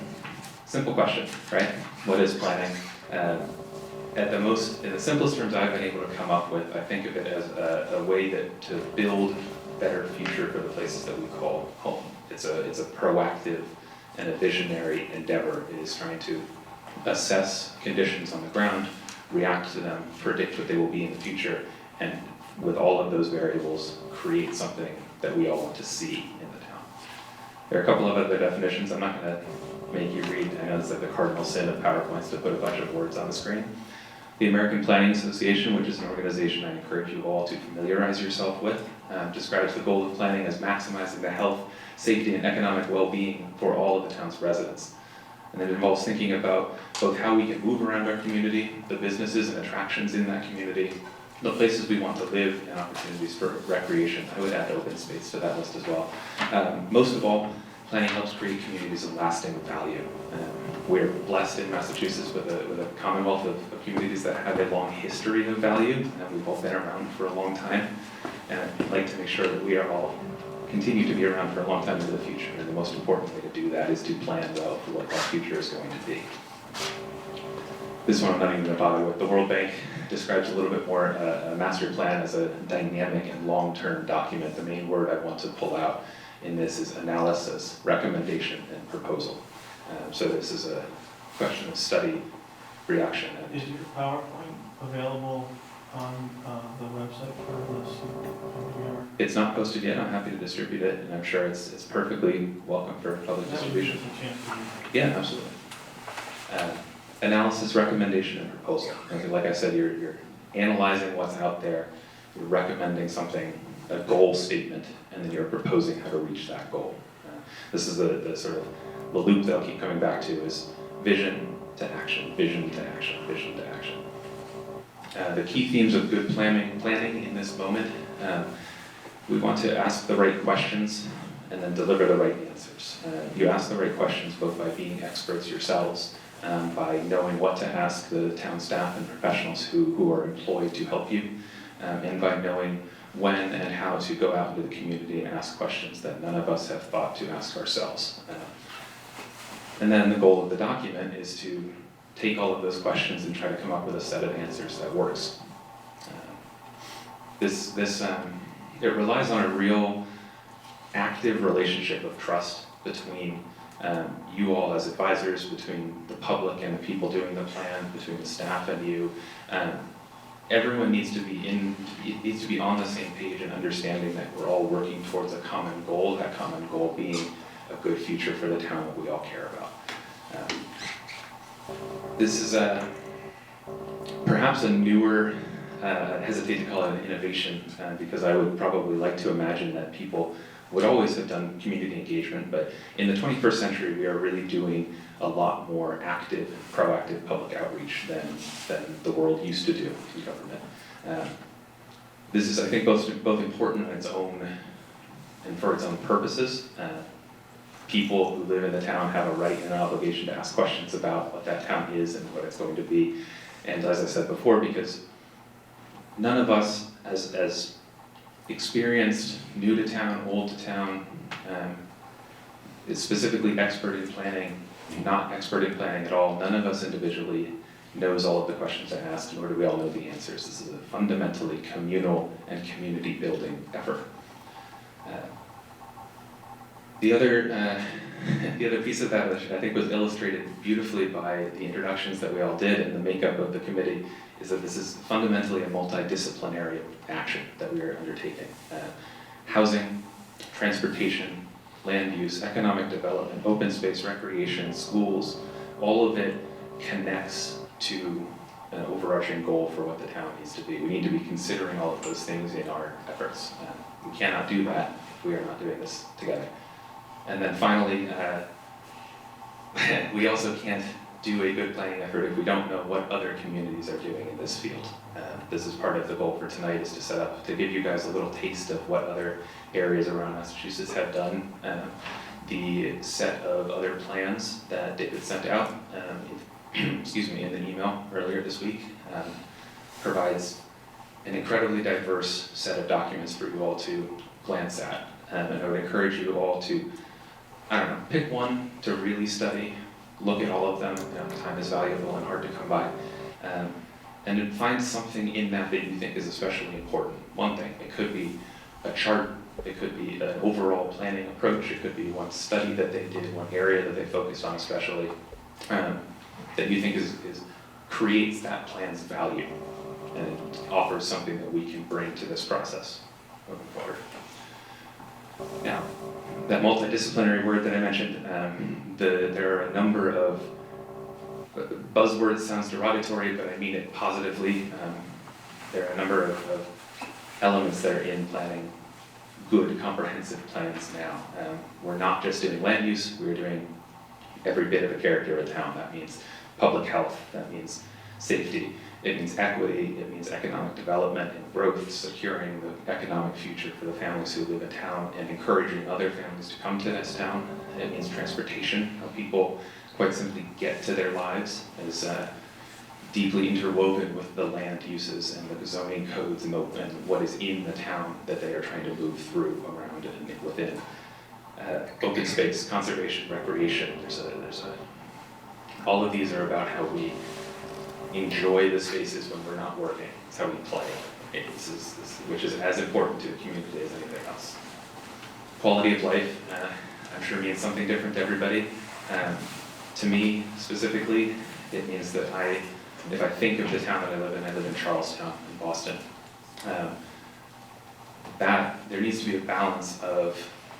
simple question, right? What is planning? In the simplest terms I've been able to come up with, I think of it as a way to build a better future for the places that we call home. It's a proactive and a visionary endeavor. It is trying to assess conditions on the ground, react to them, predict what they will be in the future, and with all of those variables, create something that we all want to see in the town. There are a couple of other definitions. I'm not going to make you read. I know it's like the cardinal sin of PowerPoints to put a bunch of words on the screen. The American Planning Association, which is an organization I encourage you all to familiarize yourself with, describes the goal of planning as maximizing the health, safety, and economic well-being for all of the town's residents. And it involves thinking about both how we can move around our community, the businesses and attractions in that community, the places we want to live, and opportunities for recreation. I would add open space to that list as well. Most of all, planning helps create communities of lasting value. We're blessed in Massachusetts with a commonwealth of communities that have a long history of value, and we've all been around for a long time. And I'd like to make sure that we are all continue to be around for a long time into the future. And the most important way to do that is to plan well for what that future is going to be. This one I'm not even going to bother with. The World Bank describes a little bit more a master plan as a dynamic and long-term document. The main word I want to pull out in this is analysis, recommendation, and proposal. So this is a question of study, reaction. Is your PowerPoint available on the website for the CPAC? It's not posted yet, I'm happy to distribute it, and I'm sure it's perfectly welcome for public distribution. Yeah, absolutely. Analysis, recommendation, and proposal. And like I said, you're analyzing what's out there, you're recommending something, a goal statement, and then you're proposing how to reach that goal. This is the sort of the loop that I'll keep coming back to is vision to action, vision to action, vision to action. The key themes of good planning in this moment, we want to ask the right questions and then deliver the right answers. You ask the right questions both by being experts yourselves, by knowing what to ask the town staff and professionals who are employed to help you, and by knowing when and how to go out into the community and ask questions that none of us have thought to ask ourselves. And then the goal of the document is to take all of those questions and try to come up with a set of answers that works. It relies on a real active relationship of trust between you all as advisors, between the public and the people doing the plan, between the staff and you. Everyone needs to be on the same page and understanding that we're all working towards a common goal, that common goal being a good future for the town that we all care about. This is perhaps a newer, I hesitate to call it an innovation, because I would probably like to imagine that people would always have done community engagement, but in the 21st century we are really doing a lot more active, proactive public outreach than the world used to do in government. This is, I think, both important on its own and for its own purposes. People who live in the town have a right and an obligation to ask questions about what that town is and what it's going to be. And as I said before, because none of us as experienced, new to town, old to town, is specifically expert in planning, not expert in planning at all. None of us individually knows all of the questions I asked, nor do we all know the answers. This is a fundamentally communal and community building effort. The other piece of that, which I think was illustrated beautifully by the introductions that we all did and the makeup of the committee, is that this is fundamentally a multidisciplinary action that we are undertaking. Housing, transportation, land use, economic development, open space, recreation, schools, all of it connects to an overarching goal for what the town needs to be. We need to be considering all of those things in our efforts. We cannot do that if we are not doing this together. And then finally, we also can't do a good planning effort if we don't know what other communities are doing in this field. This is part of the goal for tonight, is to give you guys a little taste of what other areas around Massachusetts have done. The set of other plans that David sent out, in the email earlier this week, provides an incredibly diverse set of documents for you all to glance at. And I would encourage you all to, pick one to really study, look at all of them. Time is valuable and hard to come by. And then find something in that you think is especially important. One thing, it could be a chart, it could be an overall planning approach, it could be one study that they did, one area that they focused on especially, that you think creates that plan's value and offers something that we can bring to this process moving forward. Now, that multidisciplinary word that I mentioned, there are a number of buzzwords, sounds derogatory, but I mean it positively. There are a number of elements that are in planning good, comprehensive plans now. We're not just doing land use, we're doing every bit of the character of a town. That means public health, that means safety, it means equity, it means economic development and growth, securing the economic future for the families who live in town and encouraging other families to come to this town. It means transportation, how people quite simply get to their lives is deeply interwoven with the land uses and the zoning codes and what is in the town that they are trying to move through, around and within. Open space, conservation, recreation, all of these are about how we enjoy the spaces when we're not working. It's how we play. Which is as important to the community as anything else. Quality of life, I'm sure means something different to everybody. To me, specifically, it means that if I think of the town that I live in Charlestown, in Boston. That there needs to be a balance of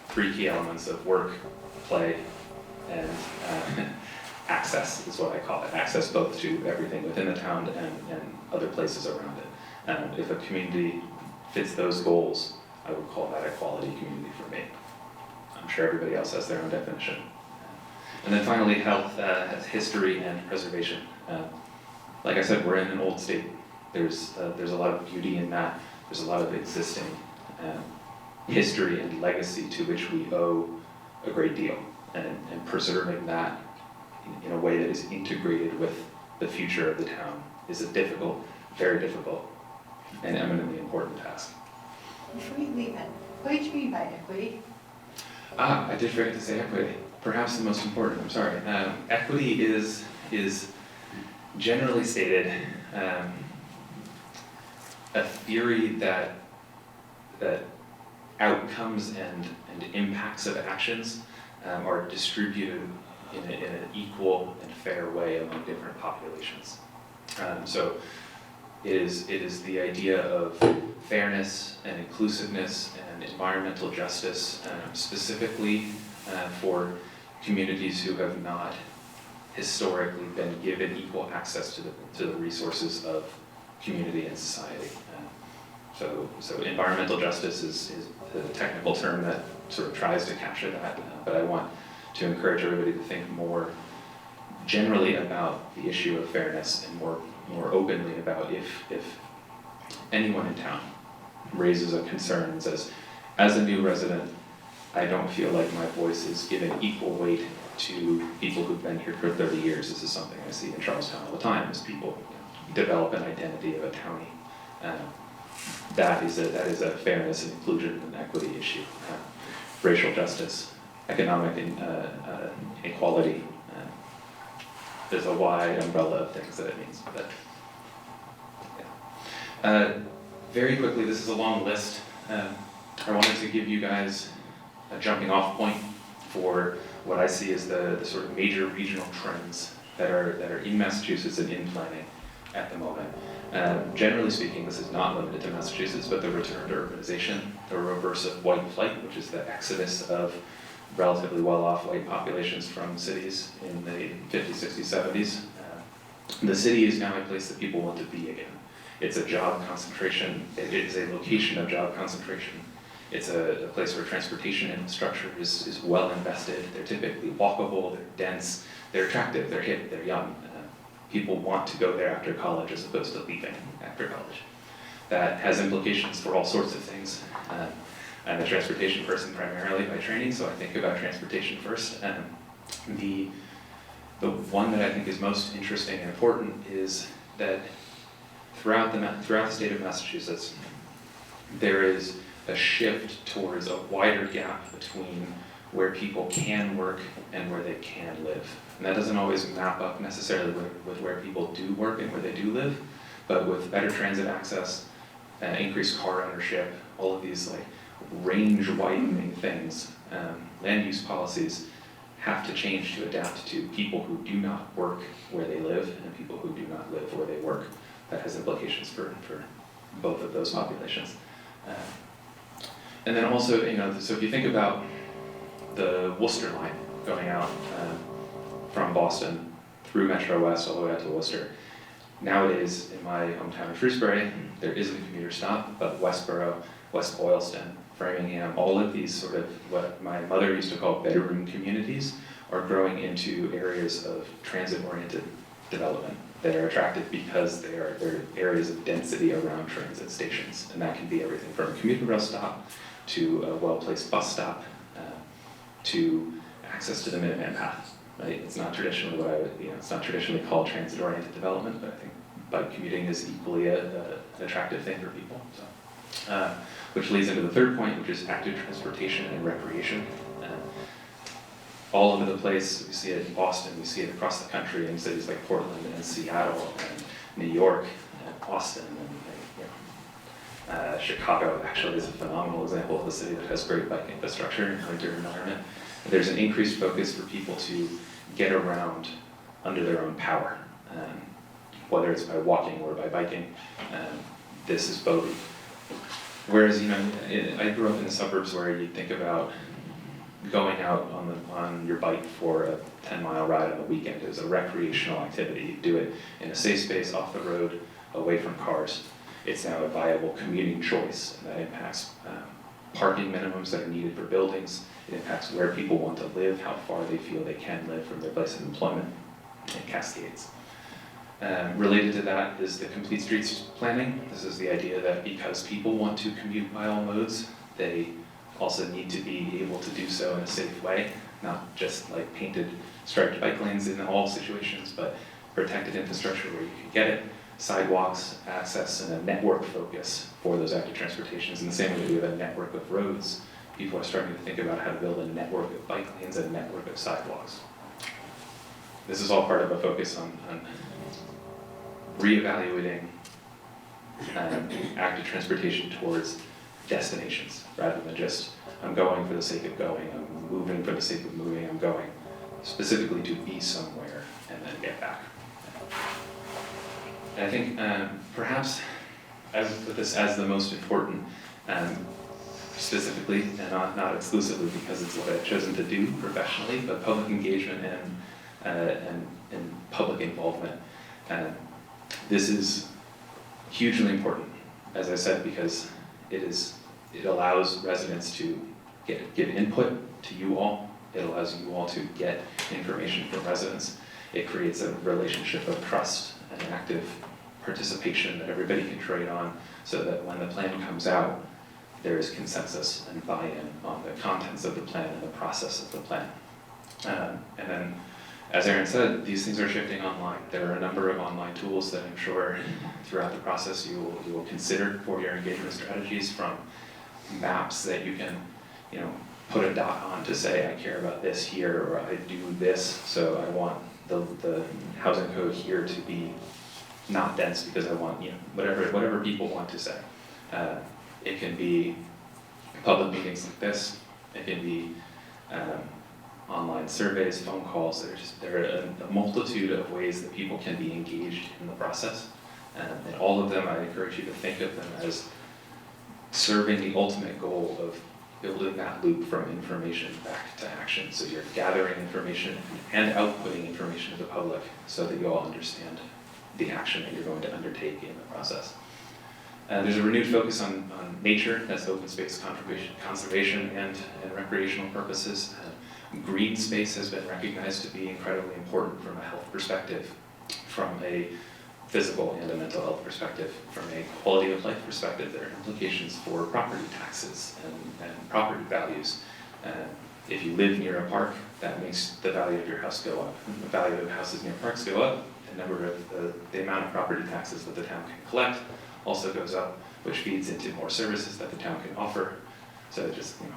three key elements of work, play, and access is what I call it. Access both to everything within the town and other places around it. If a community fits those goals, I would call that a quality community for me. I'm sure everybody else has their own definition. And then finally, health has history and preservation. Like I said, we're in an old state. There's a lot of beauty in that. There's a lot of existing history and legacy to which we owe a great deal. And preserving that in a way that is integrated with the future of the town is a difficult, very difficult, and eminently important task. Before you leave it, what did you mean by equity? I did forget to say equity. Perhaps the most important, I'm sorry. Equity is generally stated a theory that outcomes and impacts of actions are distributed in an equal and fair way among different populations. So it is the idea of fairness and inclusiveness and environmental justice, specifically for communities who have not historically been given equal access to the resources of community and society. So environmental justice is the technical term that sort of tries to capture that, but I want to encourage everybody to think more generally about the issue of fairness and more openly about if anyone in town raises a concern and says, as a new resident, I don't feel like my voice is given equal weight to people who've been here for 30 years. This is something I see in Charlestown all the time, as people develop an identity of a townie. That is a fairness and inclusion and equity issue. Racial justice, economic inequality. There's a wide umbrella of things that it means. But, yeah. Very quickly, this is a long list. I wanted to give you guys a jumping off point for what I see as the sort of major regional trends that are in Massachusetts and in planning at the moment. Generally speaking, this is not limited to Massachusetts, but the return to urbanization, the reverse of white flight, which is the exodus of relatively well-off white populations from cities in the 50s, 60s, 70s. The city is now a place that people want to be again. It's a job concentration, it is a location of job concentration. It's a place where transportation infrastructure is well invested. They're typically walkable, they're dense, they're attractive, they're hip, they're young. People want to go there after college as opposed to leaving after college. That has implications for all sorts of things. I'm a transportation person primarily by training, so I think about transportation first. The one that I think is most interesting and important is that throughout the state of Massachusetts, there is a shift towards a wider gap between where people can work and where they can live. And that doesn't always map up necessarily with where people do work and where they do live, but with better transit access, increased car ownership, all of these like range widening things, land use policies have to change to adapt to people who do not work where they live and people who do not live where they work. That has implications for both of those populations. And then also, so if you think about the Worcester line going out from Boston through Metro West all the way out to Worcester. Nowadays, in my hometown of Shrewsbury, there isn't a commuter stop, but Westboro, West Boylston, Framingham, all of these sort of what my mother used to call bedroom communities are growing into areas of transit-oriented development that are attractive because they're areas of density around transit stations. And that can be everything from a commuter rail stop to a well-placed bus stop to access to the Minuteman Path. Right? It's not traditionally it's not traditionally called transit-oriented development, but I think bike commuting is equally an attractive thing for people. So, which leads into the third point, which is active transportation and recreation. All over the place, we see it in Boston, we see it across the country in cities like Portland and Seattle and New York and Austin and Chicago actually is a phenomenal example of a city that has great bike infrastructure and winter environment. There's an increased focus for people to get around under their own power, whether it's by walking or by biking. this is both. Whereas, you know, I grew up in the suburbs where you'd think about going out on your bike for a 10-mile ride on the weekend as a recreational activity. You do it in a safe space, off the road, away from cars. It's now a viable commuting choice, and that impacts parking minimums that are needed for buildings. It impacts where people want to live, how far they feel they can live from their place of employment, and cascades. Related to that is the complete streets planning. This is the idea that because people want to commute by all modes, they also need to be able to do so in a safe way, not just like painted striped bike lanes in all situations, but protected infrastructure where you can get it, sidewalks, access, and a network focus for those active transportations. In the same way we have a network of roads, people are starting to think about how to build a network of bike lanes and a network of sidewalks. This is all part of a focus on reevaluating active transportation towards destinations, rather than just, I'm going for the sake of going, I'm moving for the sake of moving, I'm going specifically to be somewhere and then get back. And I think perhaps I would put this as the most important, specifically and not exclusively because it's what I've chosen to do professionally, but public engagement and public involvement. This is hugely important, as I said, because it allows residents to give input to you all. It allows you all to get information from residents. It creates a relationship of trust and active participation that everybody can trade on, so that when the plan comes out, there is consensus and buy-in on the contents of the plan and the process of the plan. And then, as Erin said, these things are shifting online. There are a number of online tools that I'm sure throughout the process you will consider for your engagement strategies, from maps that you can, you know, put a dot on to say, I care about this here, or I do this, so I want the housing code here to be not dense because I want, you know, whatever people want to say. It can be public meetings like this. It can be online surveys, phone calls. There are a multitude of ways that people can be engaged in the process. And all of them, I encourage you to think of them as serving the ultimate goal of building that loop from information back to action. So you're gathering information and outputting information to the public so that you all understand the action that you're going to undertake in the process. There's a renewed focus on nature, that's open space conservation and recreational purposes. Green space has been recognized to be incredibly important from a health perspective, from a physical and a mental health perspective, from a quality of life perspective. There are implications for property taxes and property values. If you live near a park, that makes the value of your house go up. And the value of houses near parks go up. The amount of property taxes that the town can collect also goes up, which feeds into more services that the town can offer. So it just, you know,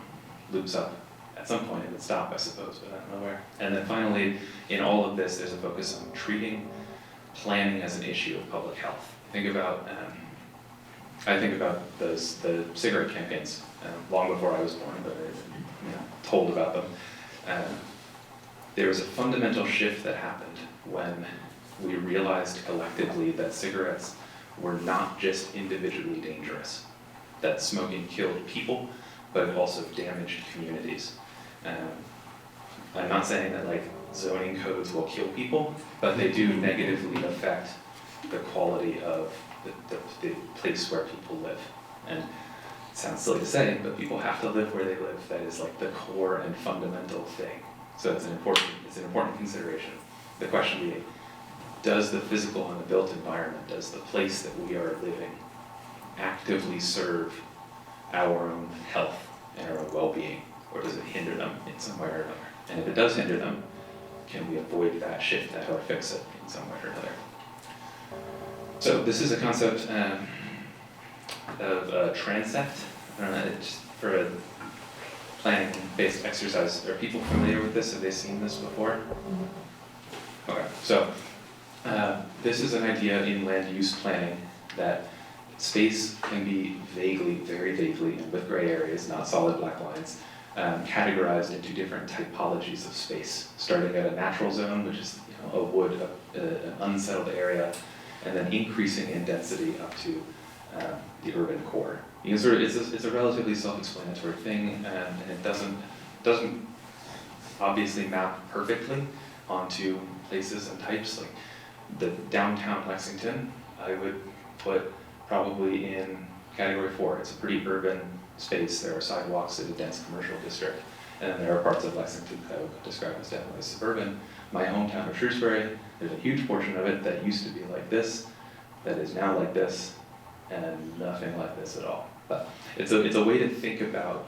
loops up. At some point it would stop, I suppose, but I don't know where. And then finally, in all of this, there's a focus on treating planning as an issue of public health. I think about the cigarette campaigns long before I was born, but I told about them. There was a fundamental shift that happened when we realized collectively that cigarettes were not just individually dangerous, that smoking killed people, but it also damaged communities. I'm not saying that like zoning codes will kill people, but they do negatively affect the quality of the place where people live. And it sounds silly to say, but people have to live where they live. That is like the core and fundamental thing. So it's an important consideration. The question being, does the physical and the built environment, does the place that we are living actively serve our own health and our own well-being, or does it hinder them in some way or another? And if it does hinder them, can we avoid that, shift that, or fix it in some way or another? So this is a concept of transept. It's for a planning-based exercise. Are people familiar with this? Have they seen this before? Okay, so this is an idea in land use planning that space can be vaguely, very vaguely, and with gray areas, not solid black lines, categorized into different typologies of space, starting at a natural zone, which is a wood, an unsettled area, and then increasing in density up to the urban core. Because it's a relatively self-explanatory thing, and it doesn't obviously map perfectly onto places and types. Like the downtown Lexington, I would put probably in category 4. It's a pretty urban space. There are sidewalks in a dense commercial district, and then there are parts of Lexington that I would describe as definitely suburban. My hometown of Shrewsbury, there's a huge portion of it that used to be like this, that is now like this, and nothing like this at all. But it's a way to think about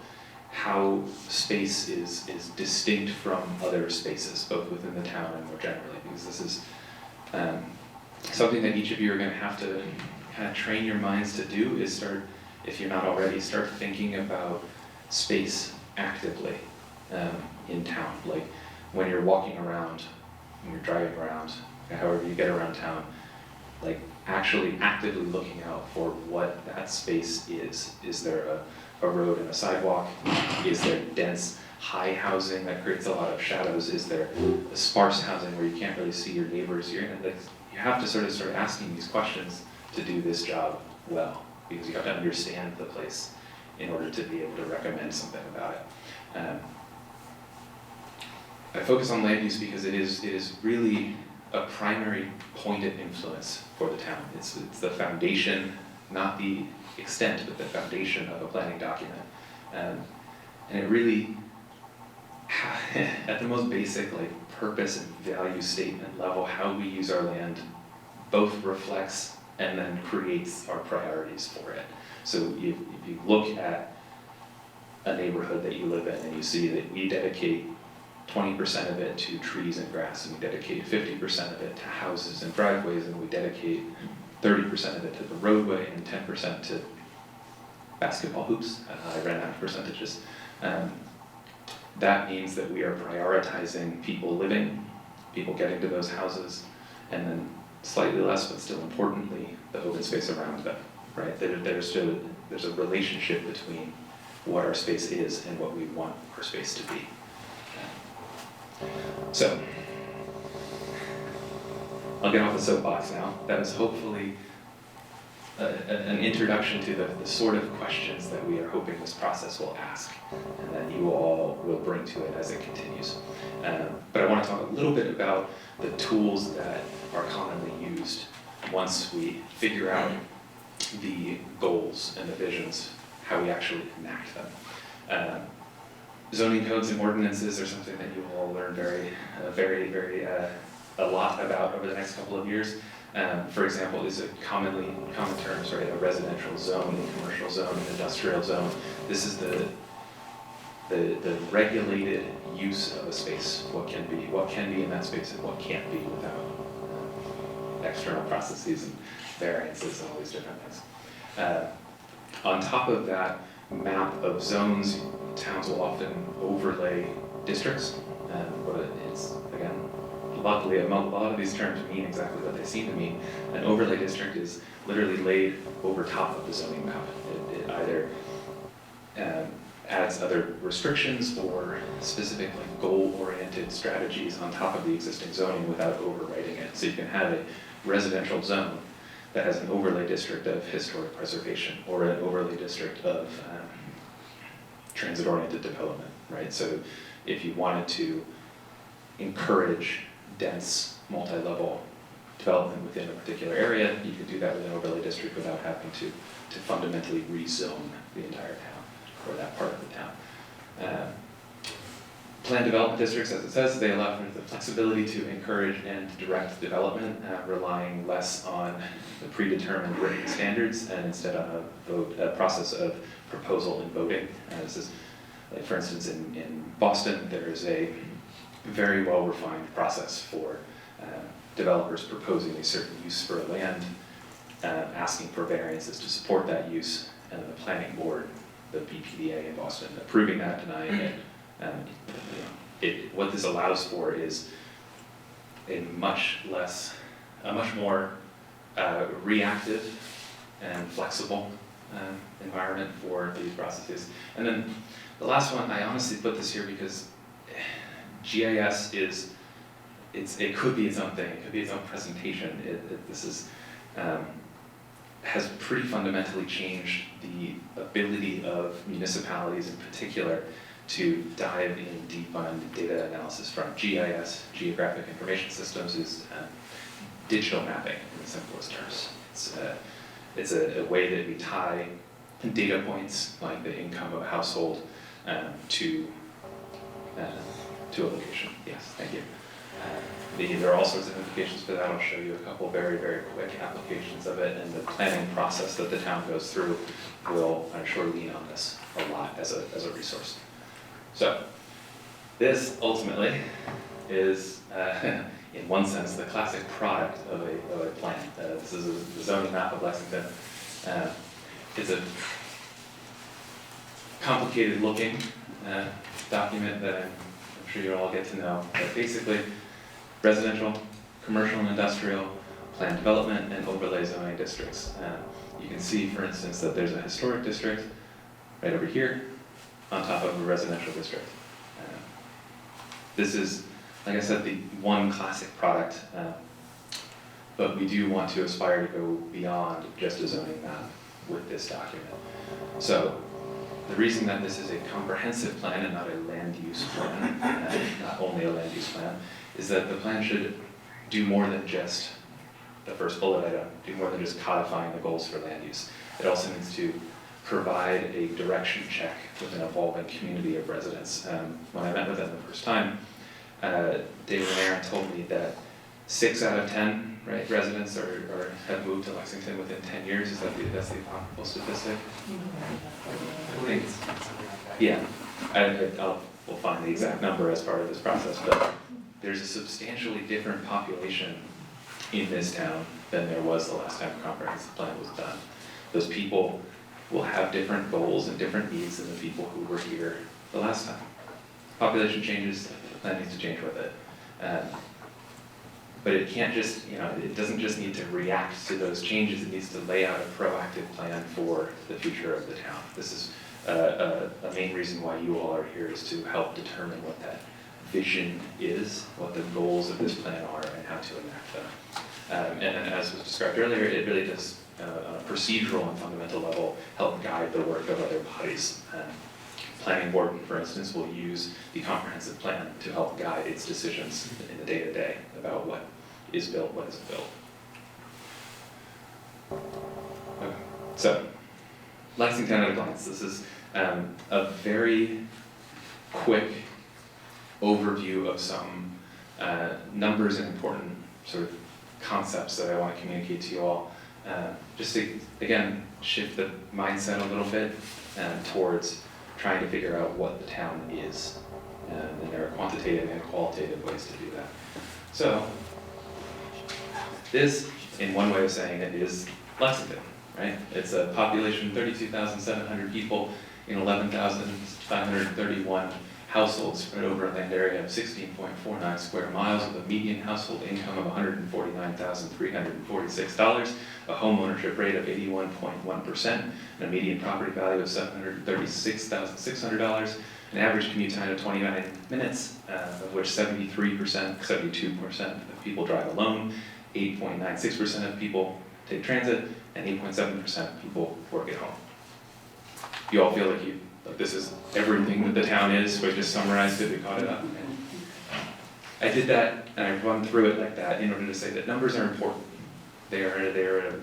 how space is distinct from other spaces, both within the town and more generally, because this is something that each of you are going to have to kind of train your minds to do, is start, if you're not already, start thinking about space actively in town. Like when you're walking around, when you're driving around, however you get around town, like actually actively looking out for what that space is. Is there a road and a sidewalk? Is there dense, high housing that creates a lot of shadows? Is there a sparse housing where you can't really see your neighbors? You have to sort of start asking these questions to do this job well, because you have to understand the place in order to be able to recommend something about it. I focus on land use because it is really a primary point of influence for the town. It's the foundation, not the extent, but the foundation of a planning document. And it really, at the most basic purpose and value statement level, how we use our land both reflects and then creates our priorities for it. So if you look at a neighborhood that you live in and you see that we dedicate 20% of it to trees and grass, and we dedicate 50% of it to houses and driveways, and we dedicate 30% of it to the roadway and 10% to basketball hoops. I ran out of percentages. That means that we are prioritizing people living, people getting to those houses, and then slightly less, but still importantly, the open space around them, right? There's a relationship between what our space is and what we want our space to be. So, I'll get off the soapbox now. That is hopefully an introduction to the sort of questions that we are hoping this process will ask, and that you all will bring to it as it continues. But I want to talk a little bit about the tools that are commonly used once we figure out the goals and the visions, how we actually enact them. Zoning codes and ordinances are something that you will all learn a lot about over the next couple of years. For example, is a common terms, right? A residential zone, a commercial zone, an industrial zone. This is the regulated use of a space. What can be in that space and what can't be without external processes and variances and all these different things. On top of that map of zones, towns will often overlay districts, but it's, again, luckily a lot of these terms mean exactly what they seem to mean. An overlay district is literally laid over top of the zoning map. It either adds other restrictions or specific goal-oriented strategies on top of the existing zoning without overwriting it. So you can have a residential zone that has an overlay district of historic preservation or an overlay district of transit-oriented development, right? So if you wanted to encourage dense, multi-level development within a particular area, you could do that with an overlay district without having to fundamentally rezone the entire town or that part of the town. Planned development districts, as it says, they allow for the flexibility to encourage and direct development, relying less on the predetermined written standards and instead on a process of proposal and voting. This is, like, for instance, in Boston, there is a very well-refined process for developers proposing a certain use for a land, asking for variances to support that use, and then the planning board, the BPDA in Boston, approving that, denying it. What this allows for is a much more reactive and flexible environment for these processes. And then the last one, I honestly put this here because GIS it could be its own thing, it could be its own presentation. This is has pretty fundamentally changed the ability of municipalities in particular to dive in deep on data analysis from GIS, Geographic Information Systems, is digital mapping in the simplest terms. It's a way that we tie data points like the income of a household to a location. Yes, thank you. There are all sorts of implications for that. I'll show you a couple very, very quick applications of it, and the planning process that the town goes through will, I'm sure, lean on this a lot as a resource. So, this ultimately is, in one sense, the classic product of a plan. This is the zoning map of Lexington. It's a complicated looking document that I'm sure you'll all get to know. But basically, residential, commercial and industrial, planned development, and overlay zoning districts. You can see, for instance, that there's a historic district right over here on top of a residential district. This is, like I said, the one classic product, but we do want to aspire to go beyond just a zoning map with this document. So the reason that this is a comprehensive plan and not a land use plan, not only a land use plan, is that the plan should do more than just the first bullet item, do more than just codifying the goals for land use. It also needs to provide a direction check with an evolving community of residents. When I met with them the first time, David and Aaron told me that 6 out of 10 residents have moved to Lexington within 10 years. That's the apocryphal statistic? I think, yeah, we'll find the exact number as part of this process, but there's a substantially different population in this town than there was the last time a comprehensive plan was done. Those people will have different goals and different needs than the people who were here the last time. Population changes, the plan needs to change with it. But it can't just, it doesn't just need to react to those changes, it needs to lay out a proactive plan for the future of the town. This is a main reason why you all are here, is to help determine what that vision is, what the goals of this plan are, and how to enact them. And then, as was described earlier, it really does, on a procedural and fundamental level, help guide the work of other bodies. Planning board, for instance, will use the comprehensive plan to help guide its decisions in the day-to-day about what is built, what isn't built. Okay. So, Lexington at a glance. This is a very quick overview of some numbers and important sort of concepts that I want to communicate to you all. Just to, again, shift the mindset a little bit towards trying to figure out what the town is. And there are quantitative and qualitative ways to do that. So, this, in one way of saying it, is Lexington, right? It's a population of 32,700 people in 11,531 households spread over a land area of 16.49 square miles with a median household income of $149,346, a home ownership rate of 81.1%, and a median property value of $736,600, an average commute time of 29 minutes, of which 72% of people drive alone, 8.96% of people take transit, and 8.7% of people work at home. You all feel like this is everything that the town is, so I just summarized it, we caught it up. I did that, and I run through it like that in order to say that numbers are important. They're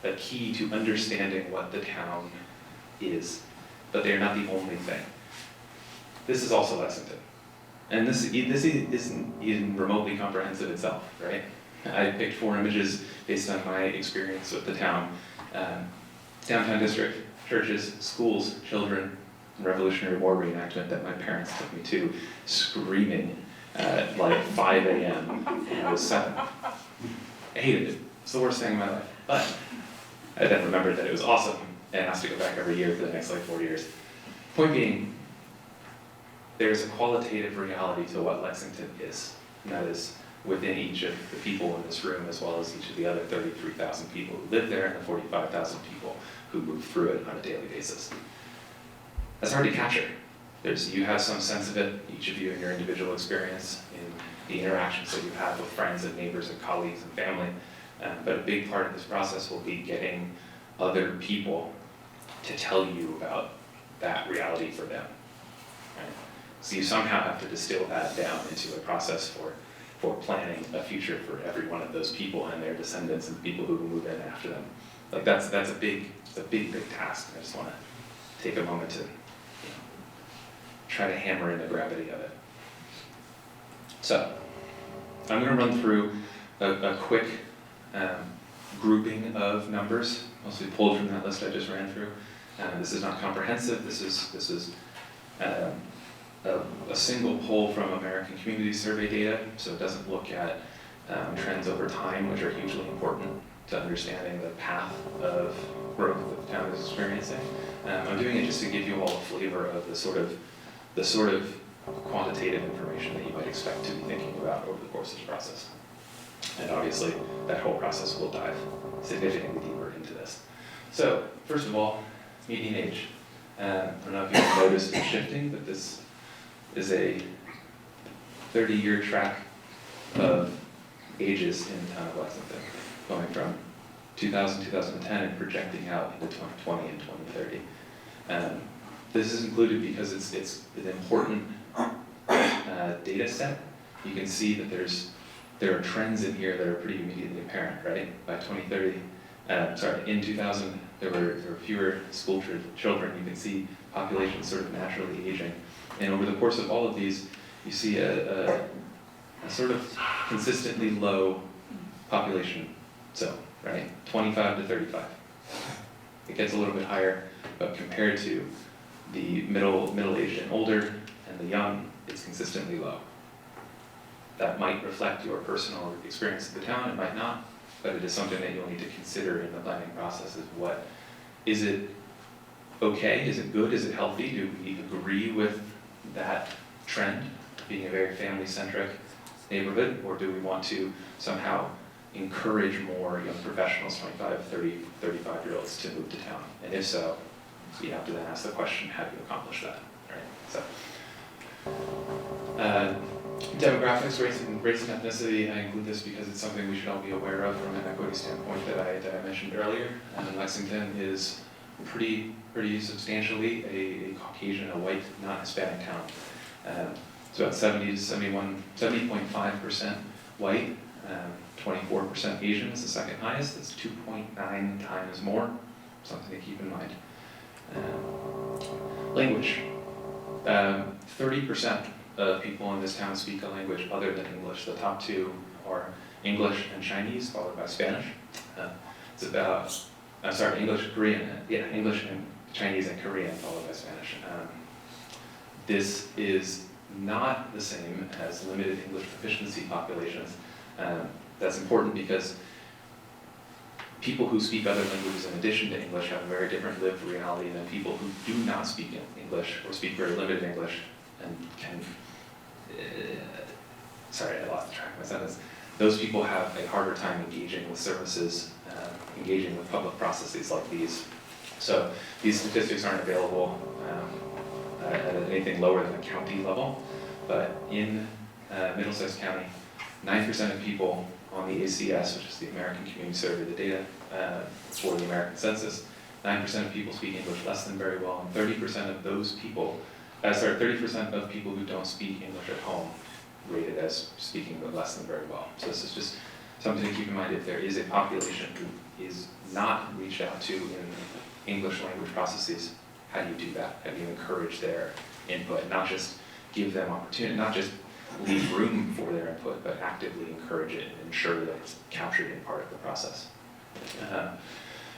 a key to understanding what the town is, but they're not the only thing. This is also Lexington. And this isn't even remotely comprehensive itself, right? I picked 4 images based on my experience with the town. Downtown district, churches, schools, children, Revolutionary War reenactment that my parents took me to, screaming at like 5 a.m. when I was 7. I hated it. It's the worst thing in my life. But I then remembered that it was awesome and asked to go back every year for the next like 4 years. Point being, there's a qualitative reality to what Lexington is, and that is within each of the people in this room, as well as each of the other 33,000 people who live there and the 45,000 people who move through it on a daily basis. That's hard to capture. You have some sense of it, each of you in your individual experience, in the interactions that you have with friends and neighbors and colleagues and family, But a big part of this process will be getting other people to tell you about that reality for them. Right? So you somehow have to distill that down into a process for planning a future for every one of those people and their descendants and the people who will move in after them. Like that's a big task. I just want to take a moment to try to hammer in the gravity of it. So I'm going to run through a quick grouping of numbers, mostly pulled from that list I just ran through. This is not comprehensive. This is a single poll from American Community Survey data, so it doesn't look at trends over time, which are hugely important to understanding the path of growth that the town is experiencing. I'm doing it just to give you all a flavor of the sort of quantitative information that you might expect to be thinking about over the course of the process. And obviously, that whole process will dive significantly deeper into this. So, first of all, median age. I don't know if you've noticed it shifting, but this is a 30-year track of ages in the town of Lexington, going from 2000, 2010, and projecting out into 2020 and 2030. This is included because it's an important data set. You can see that there are trends in here that are pretty immediately apparent, right? By 2030, in 2000, there were fewer school children. You can see population sort of naturally aging. And over the course of all of these, you see a sort of consistently low population zone, right? 25 to 35. It gets a little bit higher, but compared to the middle-aged and older and the young, it's consistently low. That might reflect your personal experience of the town, it might not, but it is something that you'll need to consider in the planning process. Is it okay? Is it good? Is it healthy? Do we agree with that trend, being a very family-centric neighborhood, or do we want to somehow encourage more young professionals, 25, 30, 35-year-olds to move to town? And if so, you have to then ask the question, how do you accomplish that, right? So, demographics, race and ethnicity, I include this because it's something we should all be aware of from an equity standpoint that I mentioned earlier. Lexington is pretty substantially a Caucasian, a white, not Hispanic town. It's about 70.5% white, 24% Asian is the second highest. That's 2.9 times more, something to keep in mind. Language. 30% of people in this town speak a language other than English. The top two are English and Chinese, followed by Spanish. It's about, English, Korean, English and Chinese and Korean, followed by Spanish. This is not the same as limited English proficiency populations. That's important because people who speak other languages in addition to English have a very different lived reality than people who do not speak English or speak very limited English and can, sorry, I lost track of my sentence. Those people have a harder time engaging with services, engaging with public processes like these. So these statistics aren't available at anything lower than a county level, but in Middlesex County, 9% of people on the ACS, which is the American Community Survey, the data for the American Census, 9% of people speak English less than very well, and 30% of those people, 30% of people who don't speak English at home rated as speaking but less than very well. So this is just something to keep in mind. If there is a population who is not reached out to in English language processes, how do you do that? How do you encourage their input? Not just give them opportunity, not just leave room for their input, but actively encourage it and ensure that it's captured in part of the process.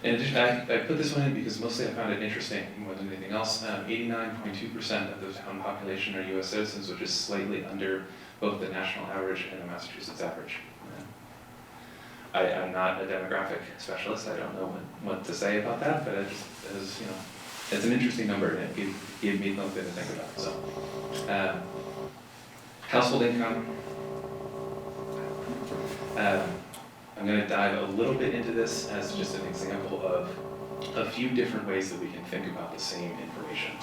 In addition, I put this one in because mostly I found it interesting more than anything else. 89.2% of the town population are U.S. citizens, which is slightly under both the national average and the Massachusetts average. I'm not a demographic specialist. I don't know what to say about that, but it's an interesting number, and it gave me something to think about. So, household income. I'm going to dive a little bit into this as just an example of a few different ways that we can think about the same information.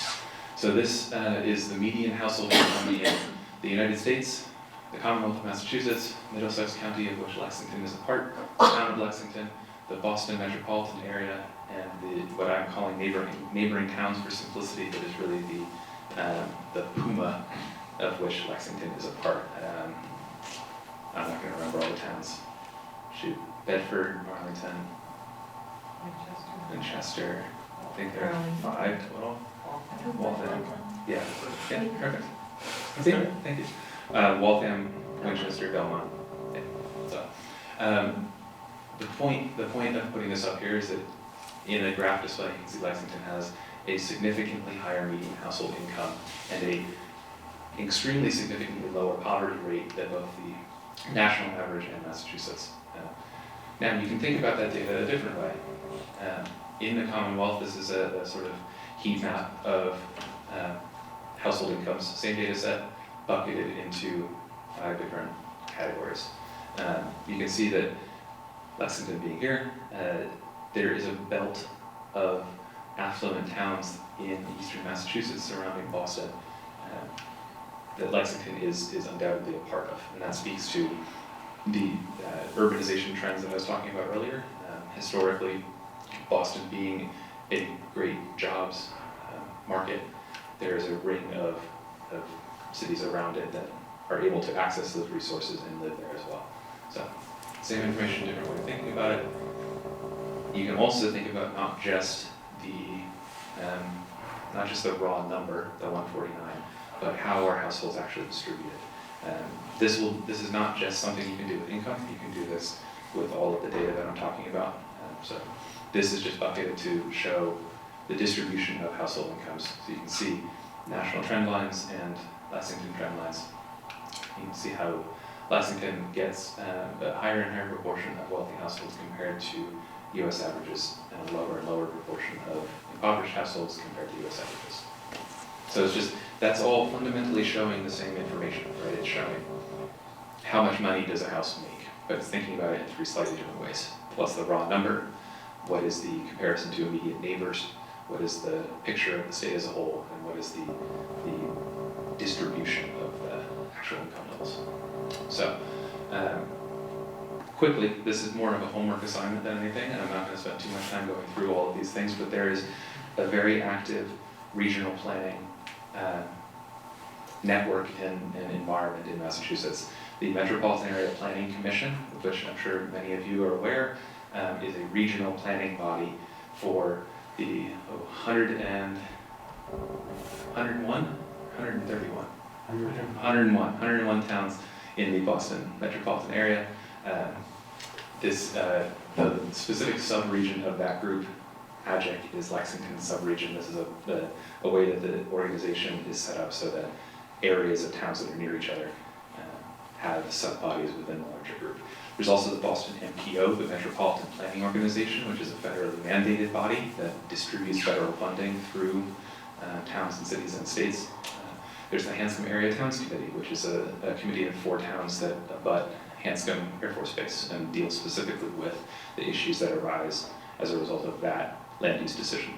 So this is the median household income in the United States, the Commonwealth of Massachusetts, Middlesex County, of which Lexington is a part, the town of Lexington, the Boston metropolitan area, and what I'm calling neighboring towns for simplicity, but is really the Puma of which Lexington is a part. I'm not going to remember all the towns. Shoot, Bedford, Arlington, Winchester. I think there are 5 total. Waltham. Yeah, perfect. See, thank you. Waltham, Winchester, Belmont. Yeah. So, the point of putting this up here is that in a graph display, you can see Lexington has a significantly higher median household income and a extremely significantly lower poverty rate than both the national average and Massachusetts. Now, you can think about that data a different way. In the Commonwealth, this is a sort of heat map of household incomes, same data set, bucketed into 5 different categories. You can see that Lexington being here, there is a belt of affluent towns in eastern Massachusetts surrounding Boston that Lexington is undoubtedly a part of, and that speaks to the urbanization trends that I was talking about earlier. Historically, Boston being a great jobs market, there is a ring of cities around it that are able to access those resources and live there as well. So, same information, different way of thinking about it. You can also think about not just the raw number, the 149, but how are households actually distributed. This is not just something you can do with income. You can do this with all of the data that I'm talking about. So this is just bucketed to show the distribution of household incomes. So you can see national trend lines and Lexington trend lines. You can see how Lexington gets a higher and higher proportion of wealthy households compared to U.S. averages, and a lower and lower proportion of impoverished households compared to U.S. averages. So it's just, that's all fundamentally showing the same information, right? It's showing how much money does a house make, but it's thinking about it in 3 slightly different ways. What's the raw number? What is the comparison to immediate neighbors? What is the picture of the state as a whole? And what is the distribution of the actual income levels? So, quickly, this is more of a homework assignment than anything, and I'm not going to spend too much time going through all of these things, but there is a very active regional planning network and environment in Massachusetts. The Metropolitan Area Planning Commission, which I'm sure many of you are aware, is a regional planning body for the 101 towns in the Boston metropolitan area. The specific sub-region of that group, AGIC, is Lexington sub-region. This is a way that the organization is set up so that areas of towns that are near each other have sub-bodies within the larger group. There's also the Boston MPO, the Metropolitan Planning Organization, which is a federally mandated body that distributes federal funding through towns and cities and states. There's the Hanscom Area Towns Committee, which is a committee of 4 towns that abut Hanscom Air Force Base and deals specifically with the issues that arise as a result of that land use decision.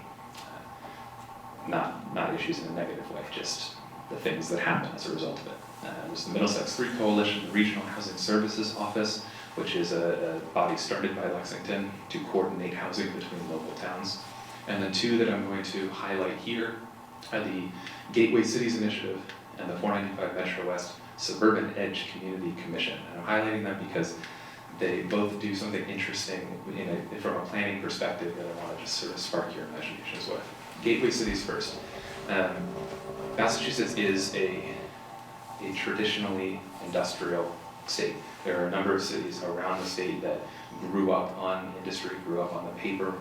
Not issues in a negative way, just the things that happen as a result of it. There's the Middlesex 3 Coalition, the Regional Housing Services Office, which is a body started by Lexington to coordinate housing between local towns. And the 2 that I'm going to highlight here are the Gateway Cities Initiative and the 495 Metro West Suburban Edge Community Commission. And I'm highlighting them because they both do something interesting from a planning perspective that I want to just sort of spark your imaginations with. Gateway Cities first. Massachusetts is a traditionally industrial state. There are a number of cities around the state that grew up on industry, grew up on the paper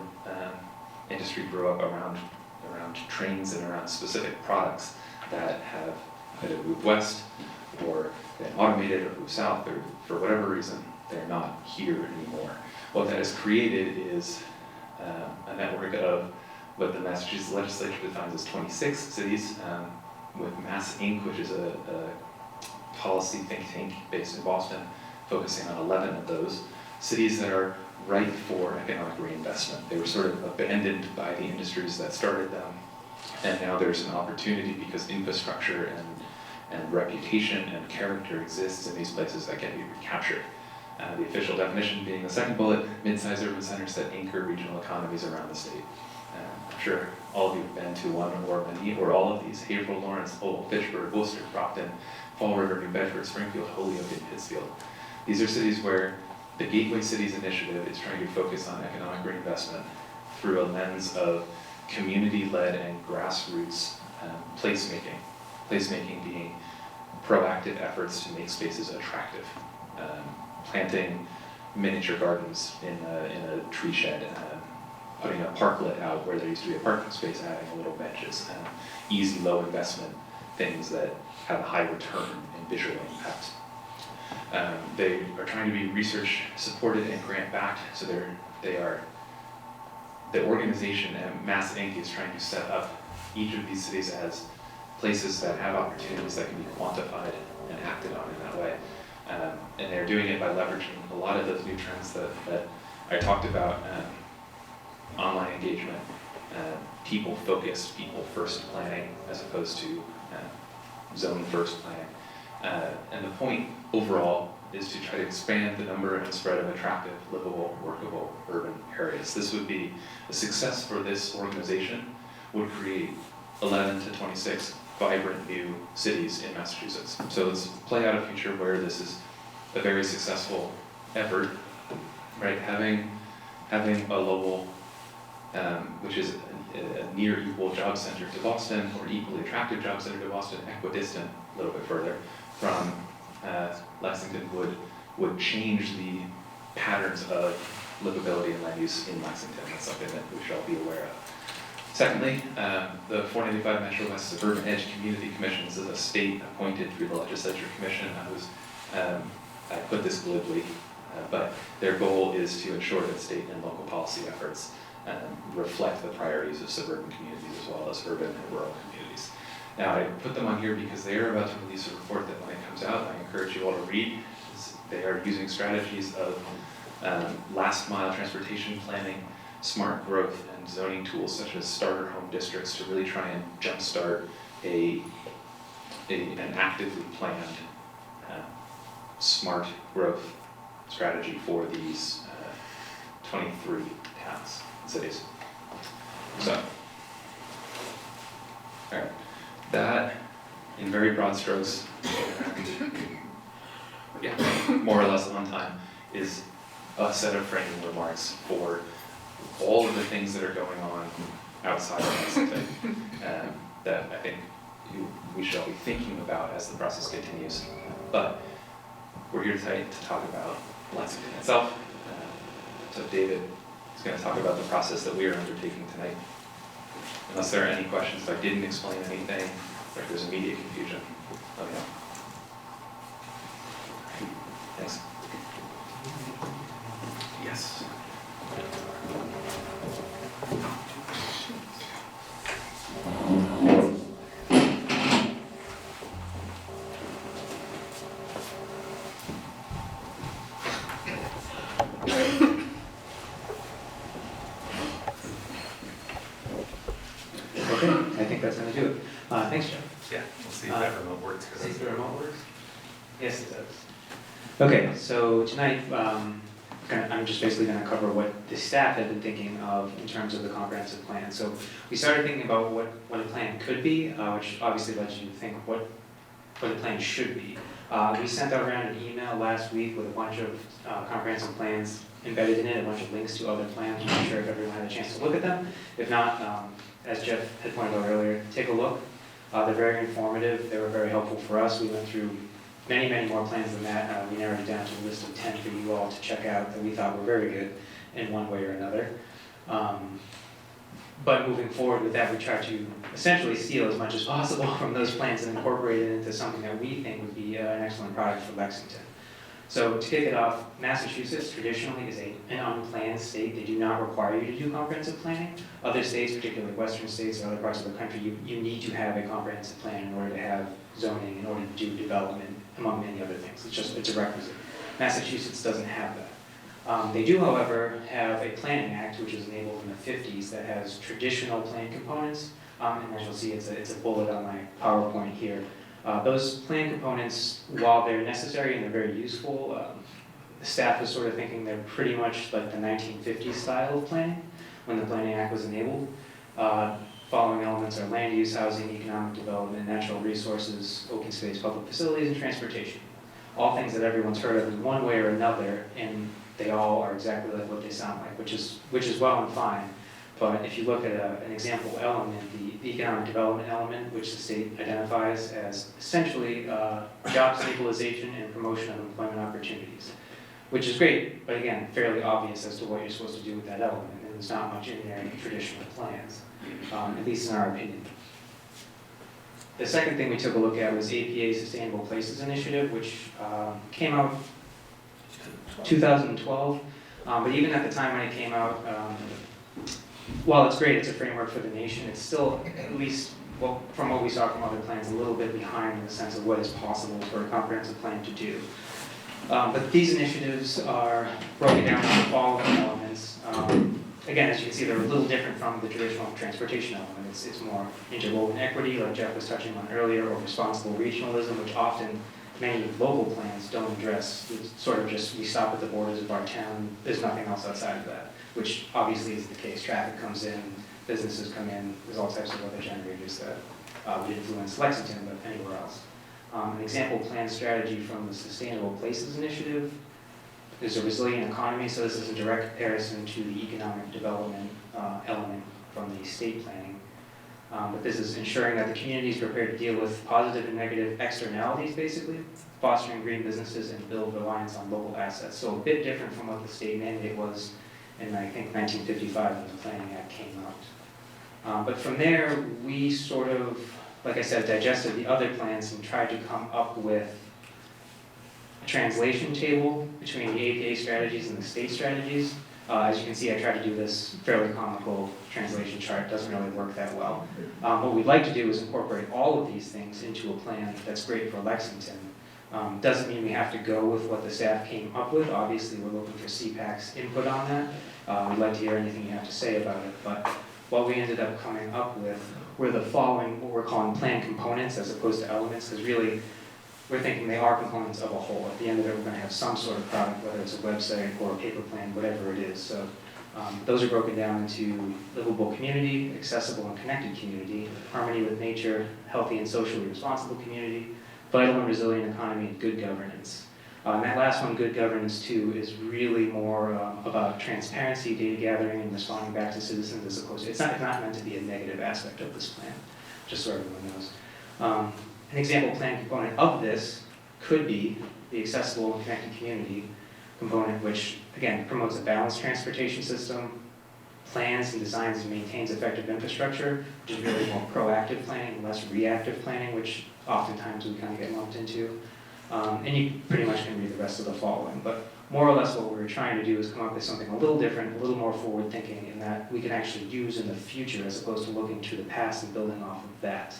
industry, grew up around trains and around specific products that have either moved west or been automated or moved south, or for whatever reason, they're not here anymore. What that has created is a network of what the Massachusetts legislature defines as 26 cities, with Mass Inc., which is a policy think tank based in Boston, focusing on 11 of those cities that are ripe for economic reinvestment. They were sort of abandoned by the industries that started them, and now there's an opportunity because infrastructure and reputation and character exists in these places that can be recaptured. The official definition being the second bullet, mid-sized urban centers that anchor regional economies around the state. I'm sure all of you have been to one or many or all of these: Haverhill, Lawrence, Lowell, Fitchburg, Worcester, Brockton, Fall River, New Bedford, Springfield, Holyoke, and Pittsfield. These are cities where the Gateway Cities Initiative is trying to focus on economic reinvestment through a lens of community-led and grassroots placemaking. Placemaking being proactive efforts to make spaces attractive. Planting miniature gardens in a tree shed, putting a parklet out where there used to be a parking space, adding little benches, easy, low investment things that have a high return and visual impact. They are trying to be research supported and grant backed, so the organization Mass Inc. is trying to set up each of these cities as places that have opportunities that can be quantified and acted on in that way. And they're doing it by leveraging a lot of those new trends that I talked about, online engagement, people-focused, people-first planning, as opposed to zone-first planning. And the point overall is to try to expand the number and spread of attractive, livable, workable urban areas. This would be a success for this organization, would create 11 to 26 vibrant new cities in Massachusetts. So let's play out a future where this is a very successful effort, right? Having a Lowell, which is a near equal job center to Boston, or equally attractive job center to Boston, equidistant a little bit further from Lexington would change the patterns of livability and land use in Lexington. That's something that we should all be aware of. Secondly, the 495 Metro West Suburban Edge Community Commission. This is a state appointed through the legislature commission. I put this glibly, but their goal is to ensure that state and local policy efforts reflect the priorities of suburban communities as well as urban and rural communities. Now, I put them on here because they are about to release a report that when it comes out, I encourage you all to read. They are using strategies of last mile transportation planning, smart growth, and zoning tools such as starter home districts to really try and jumpstart an actively planned smart growth strategy for these 23 towns and cities. So, all right, that in very broad strokes, more or less on time, is a set of framing remarks for all of the things that are going on outside of Lexington that I think we should all be thinking about as the process continues. But we're here tonight to talk about Lexington itself. So David is going to talk about the process that we are undertaking tonight. Unless there are any questions, if I didn't explain anything, or if there's immediate confusion, let me know. Thanks. Yes. Okay, I think that's going to do it. Thanks, Jeff. Yeah, we'll see if that remote works. See if the remote works? Yes, it does. Okay, so tonight, I'm just basically going to cover what the staff had been thinking of in terms of the comprehensive plan. So we started thinking about what a plan could be, which obviously led you to think what the plan should be. We sent out around an email last week with a bunch of comprehensive plans embedded in it, a bunch of links to other plans. I'm not sure if everyone had a chance to look at them. If not, as Jeff had pointed out earlier, take a look. They're very informative. They were very helpful for us. We went through many, many more plans than that. We narrowed it down to a list of 10 for you all to check out that we thought were very good in one way or another. But moving forward with that, we tried to essentially steal as much as possible from those plans and incorporate it into something that we think would be an excellent product for Lexington. So to kick it off, Massachusetts traditionally is an unplanned state. They do not require you to do comprehensive planning. Other states, particularly western states or other parts of the country, you need to have a comprehensive plan in order to have zoning, in order to do development, among many other things. It's a requisite. Massachusetts doesn't have that. They do, however, have a planning act, which was enabled in the 50s, that has traditional plan components. And as you'll see, it's a bullet on my PowerPoint here. Those plan components, while they're necessary and they're very useful, the staff was sort of thinking they're pretty much like the 1950s style of planning when the Planning Act was enabled. Following elements are land use, housing, economic development, natural resources, open space, public facilities, and transportation. All things that everyone's heard of in one way or another, and they all are exactly like what they sound like, which is well and fine. But if you look at an example element, the economic development element, which the state identifies as essentially job stabilization and promotion of employment opportunities, which is great, but again, fairly obvious as to what you're supposed to do with that element, and there's not much in there in traditional plans, at least in our opinion. The second thing we took a look at was APA Sustainable Places Initiative, which came out 2012, but even at the time when it came out, while it's great, it's a framework for the nation, it's still, at least well, from what we saw from other plans, a little bit behind in the sense of what is possible for a comprehensive plan to do. But these initiatives are broken down into the following elements. Again, as you can see, they're a little different from the traditional transportation element. It's more interwoven equity, like Jeff was touching on earlier, or responsible regionalism, which often many local plans don't address. It's sort of just, we stop at the borders of our town, there's nothing else outside of that, which obviously is the case. Traffic comes in, businesses come in, there's all types of other generators that would influence Lexington, but anywhere else. An example plan strategy from the Sustainable Places Initiative is a resilient economy, so this is a direct comparison to the economic development element from the state planning. But this is ensuring that the community is prepared to deal with positive and negative externalities, basically, fostering green businesses and build reliance on local assets. So a bit different from what the state mandate was in, I think, 1955 when the Planning Act came out. But from there, we sort of, like I said, digested the other plans and tried to come up with a translation table between the APA strategies and the state strategies. As you can see, I tried to do this fairly comical translation chart. It doesn't really work that well. What we'd like to do is incorporate all of these things into a plan that's great for Lexington. Doesn't mean we have to go with what the staff came up with. Obviously, we're looking for CPAC's input on that. We'd like to hear anything you have to say about it. But what we ended up coming up with were the following, what we're calling plan components as opposed to elements, because really, we're thinking they are components of a whole. At the end of it, we're going to have some sort of product, whether it's a website or a paper plan, whatever it is. So those are broken down into livable community, accessible and connected community, harmony with nature, healthy and socially responsible community, vital and resilient economy, and good governance. And that last one, good governance too, is really more about transparency, data gathering, and responding back to citizens as opposed to, it's not meant to be a negative aspect of this plan, just so everyone knows. An example plan component of this could be the accessible and connected community component, which again promotes a balanced transportation system, plans and designs and maintains effective infrastructure, which is really more proactive planning, less reactive planning, which oftentimes we kind of get lumped into. And you pretty much can read the rest of the following, but more or less what we were trying to do is come up with something a little different, a little more forward thinking, in that we can actually use in the future as opposed to looking to the past and building off of that.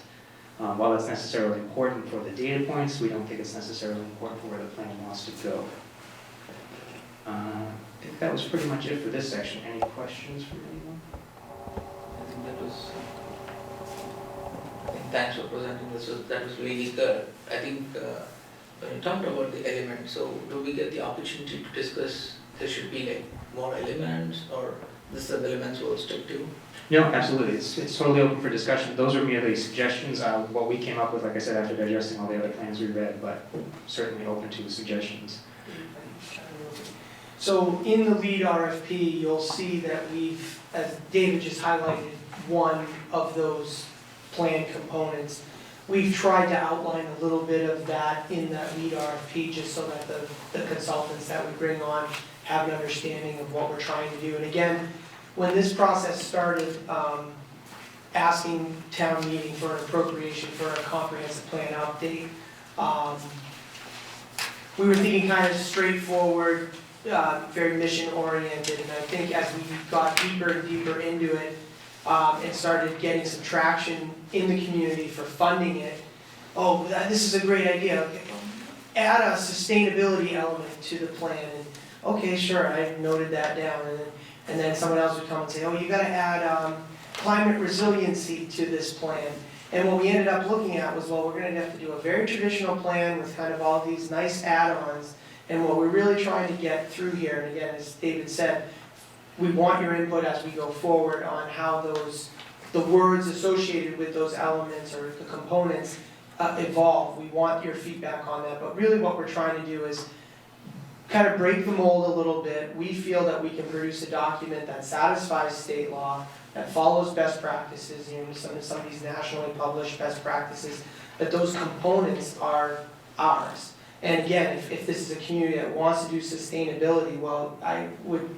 While it's necessarily important for the data points, we don't think it's necessarily important for where the plan wants to go. I think that was pretty much it for this section. Any questions from anyone? I think that was, thanks for presenting this, that was really good. I think when you talked about the elements, so do we get the opportunity to discuss, there should be like more elements, or this are the elements we'll stick to? No, absolutely. It's totally open for discussion. Those are merely suggestions. What we came up with, like I said, after digesting all the other plans we read, but certainly open to suggestions. So in the lead RFP, you'll see that we've, as David just highlighted, one of those plan components. We've tried to outline a little bit of that in that lead RFP, just so that the consultants that we bring on have an understanding of what we're trying to do. And again, when this process started, asking town meeting for an appropriation for a comprehensive plan update, we were thinking kind of straightforward, very mission oriented, and I think as we got deeper and deeper into it, and started getting some traction in the community for funding it, oh, this is a great idea, okay, add a sustainability element to the plan, and okay, sure, I noted that down, and then someone else would come and say, oh, you gotta add climate resiliency to this plan. And what we ended up looking at was, well, we're gonna have to do a very traditional plan with kind of all these nice add-ons. And what we're really trying to get through here, and again, as David said, we want your input as we go forward on how the words associated with those elements or the components evolve. We want your feedback on that, but really what we're trying to do is kind of break the mold a little bit. We feel that we can produce a document that satisfies state law, that follows best practices, some of these nationally published best practices, that those components are ours. And again, if this is a community that wants to do sustainability, well, I would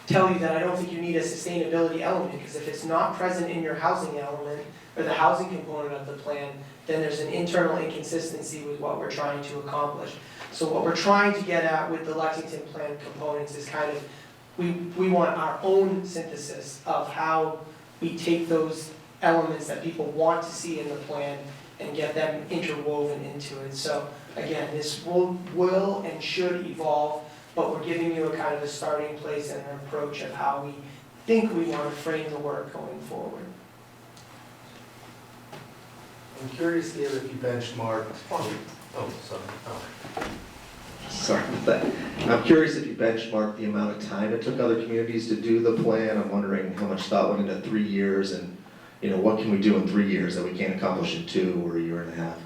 tell you that I don't think you need a sustainability element, because if it's not present in your housing element, or the housing component of the plan, then there's an internal inconsistency with what we're trying to accomplish. So what we're trying to get at with the Lexington plan components is kind of, we want our own synthesis of how we take those elements that people want to see in the plan and get them interwoven into it. So again, this will and should evolve, but we're giving you a kind of a starting place and an approach of how we think we want to frame the work going forward. I'm curious, David, if you benchmarked, Sorry about that. I'm curious if you benchmarked the amount of time it took other communities to do the plan. I'm wondering how much thought went into 3 years, and what can we do in 3 years that we can't accomplish in 2 or a year and a half?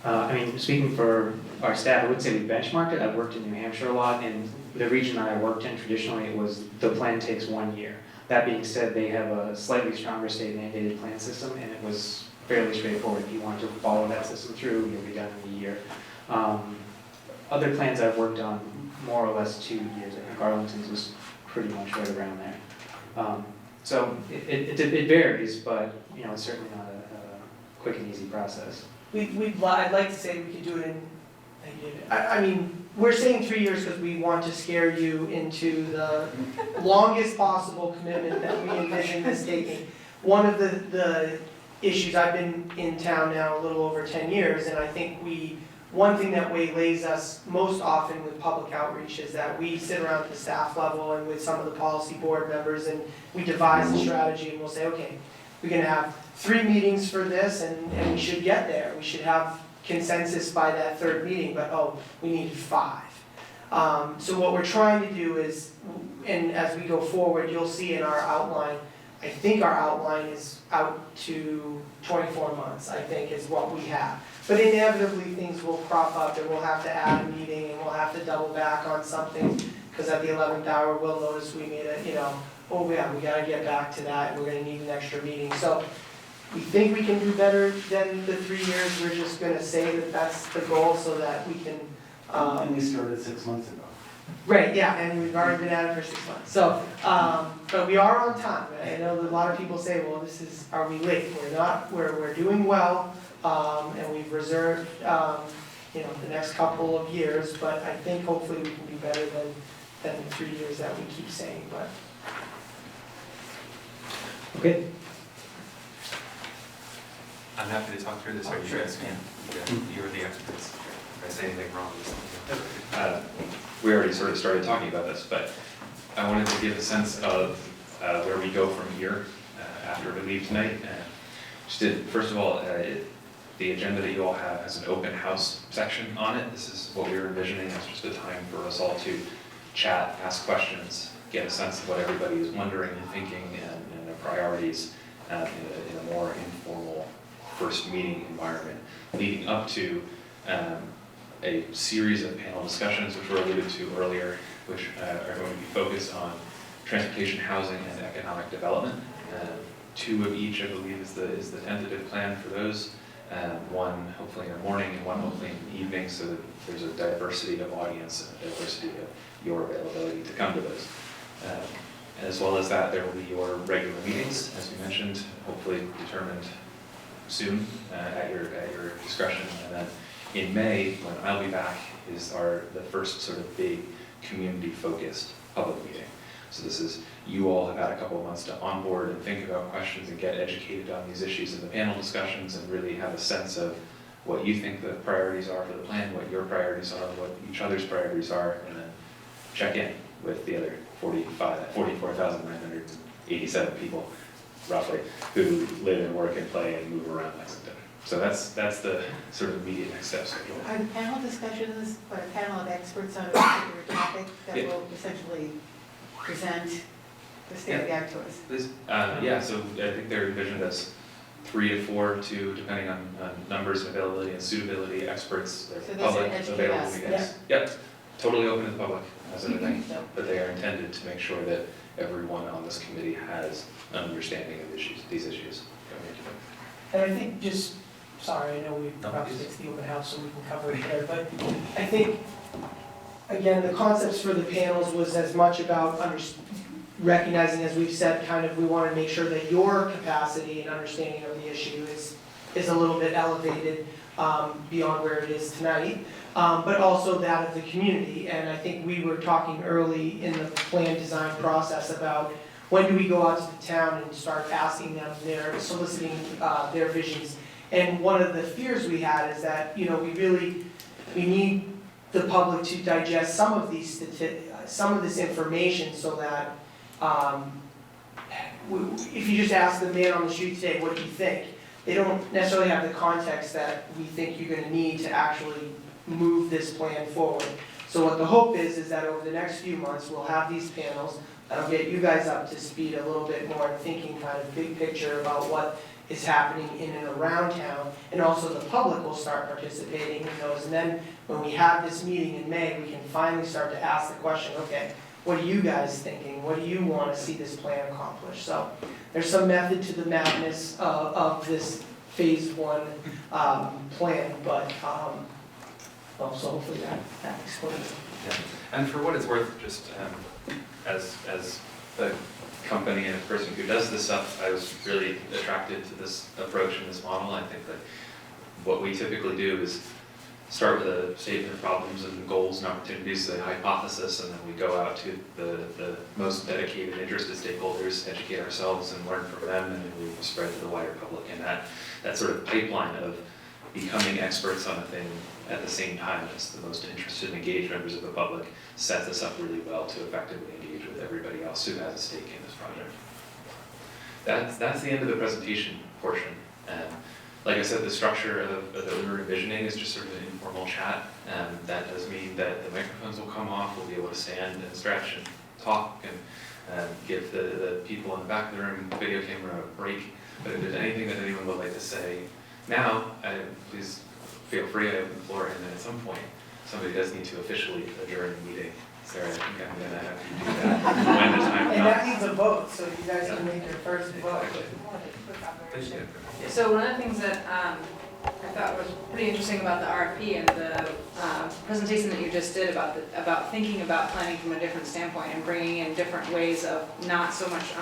I mean, speaking for our staff, I would say we benchmarked it. I've worked in New Hampshire a lot, and the region that I worked in traditionally, it was the plan takes 1 year. That being said, they have a slightly stronger state mandated plan system, and it was fairly straightforward. If you wanted to follow that system through, you'll be done in a year. Other plans I've worked on, more or less 2 years. I think Arlington's was pretty much right around there. So it varies, but it's certainly not a quick and easy process. I'd like to say we could do it in, I mean, we're saying 3 years because we want to scare you into the longest possible commitment that we envision this taking. One of the issues, I've been in town now a little over 10 years, and I think one thing that waylays us most often with public outreach is that we sit around at the staff level and with some of the policy board members, and we devise a strategy, and we'll say, okay, we're gonna have 3 meetings for this, and we should get there. We should have consensus by that 3rd meeting, but we needed 5. So what we're trying to do is, and as we go forward, you'll see in our outline, I think our outline is out to 24 months, I think is what we have. But inevitably things will crop up and we'll have to add a meeting and we'll have to double back on something, because at the 11th hour we'll notice we made a, oh yeah, we gotta get back to that and we're gonna need an extra meeting. So we think we can do better than the 3 years. We're just gonna say that that's the goal so that we can. And we started 6 months ago. Right, yeah, and we've already been at it for 6 months. So, but we are on time. I know that a lot of people say, well, are we late? We're not, we're doing well, and we've reserved, the next couple of years, but I think hopefully we can do better than the 3 years that we keep saying, but. Okay. I'm happy to talk through this, or you guys can. You're the experts. If I say anything wrong, We already sort of started talking about this, but I wanted to give a sense of where we go from here after we leave tonight. First of all, the agenda that you all have has an open house section on it. This is what we were envisioning as just a time for us all to chat, ask questions, get a sense of what everybody is wondering and thinking and their priorities in a more informal first meeting environment, leading up to a series of panel discussions, which were alluded to earlier, which are going to be focused on transportation, housing, and economic development. 2 of each, I believe, is the tentative plan for those. One hopefully in the morning and one hopefully in the evening, so that there's a diversity of audience and a diversity of your availability to come to those. As well as that, there will be your regular meetings, as we mentioned, hopefully determined soon at your discretion. And then in May, when I'll be back, is the first sort of big community-focused public meeting. So this is, you all have had a couple of months to onboard and think about questions and get educated on these issues in the panel discussions and really have a sense of what you think the priorities are for the plan, what your priorities are, what each other's priorities are, and then check in with the other 44,987 people roughly, who live and work and play and move around Lexington. So that's the sort of immediate next steps. Are the panel discussions or a panel of experts on a particular topic that Yeah. will essentially present the state of the art to us? Yeah, so I think they're envisioned as 3 to 4 to, depending on numbers, availability, and suitability experts. They're So these public, are educate available us. to you guys. Yep, totally open to the public as an event, So, but they are intended to make sure that everyone on this committee has an understanding of these issues going into it. And I think just, sorry, I know we No, probably please. it's the open house, so we can cover it there, but I think, again, the concepts for the panels was as much about recognizing, as we've said, kind of, we want to make sure that your capacity and understanding of the issue is a little bit elevated beyond where it is tonight, but also that of the community. And I think we were talking early in the plan design process about when do we go out to the town and start asking them, soliciting their visions. And one of the fears we had is that, we need the public to digest some of this information so that if you just ask the man on the street today, what do you think? They don't necessarily have the context that we think you're gonna need to actually move this plan forward. So what the hope is that over the next few months, we'll have these panels that'll get you guys up to speed a little bit more and thinking kind of big picture about what is happening in and around town, and also the public will start participating in those. And then when we have this meeting in May, we can finally start to ask the question, okay, what are you guys thinking? What do you want to see this plan accomplish? So there's some method to the madness of this phase 1 plan, but so hopefully that explains. Yeah, and for what it's worth, just as a company and a person who does this stuff, I was really attracted to this approach and this model. I think that what we typically do is start with a statement of problems and goals and opportunities, a hypothesis, and then we go out to the most dedicated, interested stakeholders, educate ourselves and learn from them, and then we will spread to the wider public. And that sort of pipeline of becoming experts on a thing at the same time as the most interested and engaged members of the public sets us up really well to effectively engage with everybody else who has a stake in this project. That's the end of the presentation portion. And like I said, the structure that we were envisioning is just sort of an informal chat. And that does mean that the microphones will come off, we'll be able to stand and stretch and talk and give the people in the back of the room video camera a break. But if there's anything that anyone would like to say now, please feel free. I open the floor, and then at some point, somebody does need to officially adjourn the meeting. Sarah, I think I'm gonna have you do that when the time comes. And that needs a vote, so you guys can make your first vote. Please, yeah. So one of the things that I thought was pretty interesting about the RFP and the presentation that you just did about thinking about planning from a different standpoint and bringing in different ways of not so much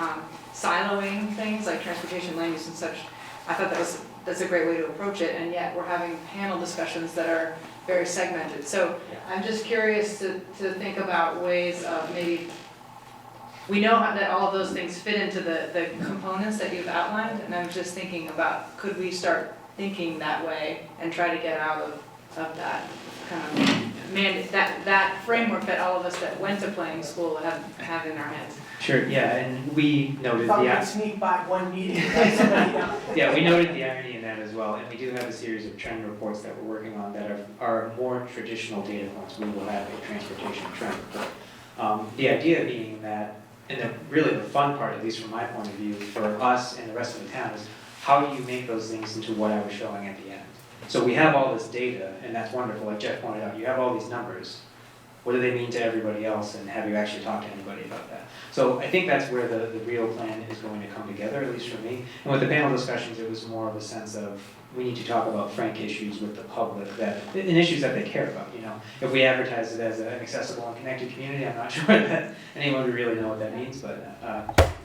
siloing things like transportation, land use and such. I thought that's a great way to approach it, and yet we're having panel discussions that are very segmented. So I'm just curious to think about ways of maybe, we know that all of those things fit into the components that you've outlined, and I'm just thinking about, could we start thinking that way and try to get out of that kind of that framework that all of us that went to planning school have in our heads? Sure, yeah, and we noted Thought the, we'd sneak by one meeting, let somebody down. yeah, we noted the irony in that as well, and we do have a series of trend reports that we're working on that are more traditional data points. We will have a transportation trend report. The idea being that, and really the fun part, at least from my point of view, for us and the rest of the town is, how do you make those things into what I was showing at the end? So we have all this data, and that's wonderful, like Jeff pointed out, you have all these numbers. What do they mean to everybody else, and have you actually talked to anybody about that? So I think that's where the real plan is going to come together, at least for me. And with the panel discussions, it was more of a sense of, we need to talk about frank issues with the public, and issues that they care about, you know. If we advertise it as an accessible and connected community, I'm not sure that anyone would really know what that means, but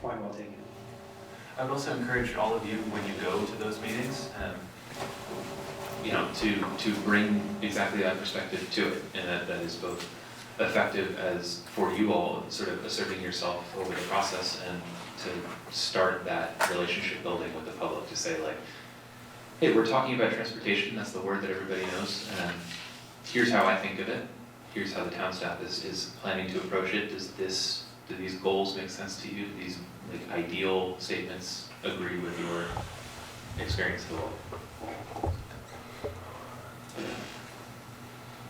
point well taken. I would also encourage all of you, when you go to those meetings, to bring exactly that perspective to it, and that is both effective as for you all, sort of asserting yourself over the process, and to start that relationship building with the public, to say like, hey, we're talking about transportation, that's the word that everybody knows, and here's how I think of it, here's how the town staff is planning to approach it. Does Do these goals make sense to you? Do these like ideal statements agree with your experience of the world?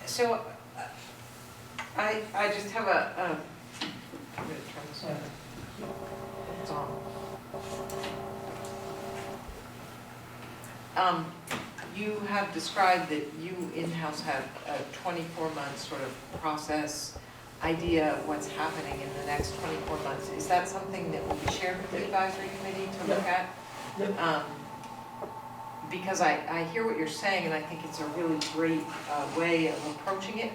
So, I just have I'm gonna turn this on. It's on. You have described that you in-house have a 24-month sort of process idea of what's happening in the next 24 months. Is that something that will be shared with the advisory committee to look at? Because I hear what you're saying, and I think it's a really great way of approaching it,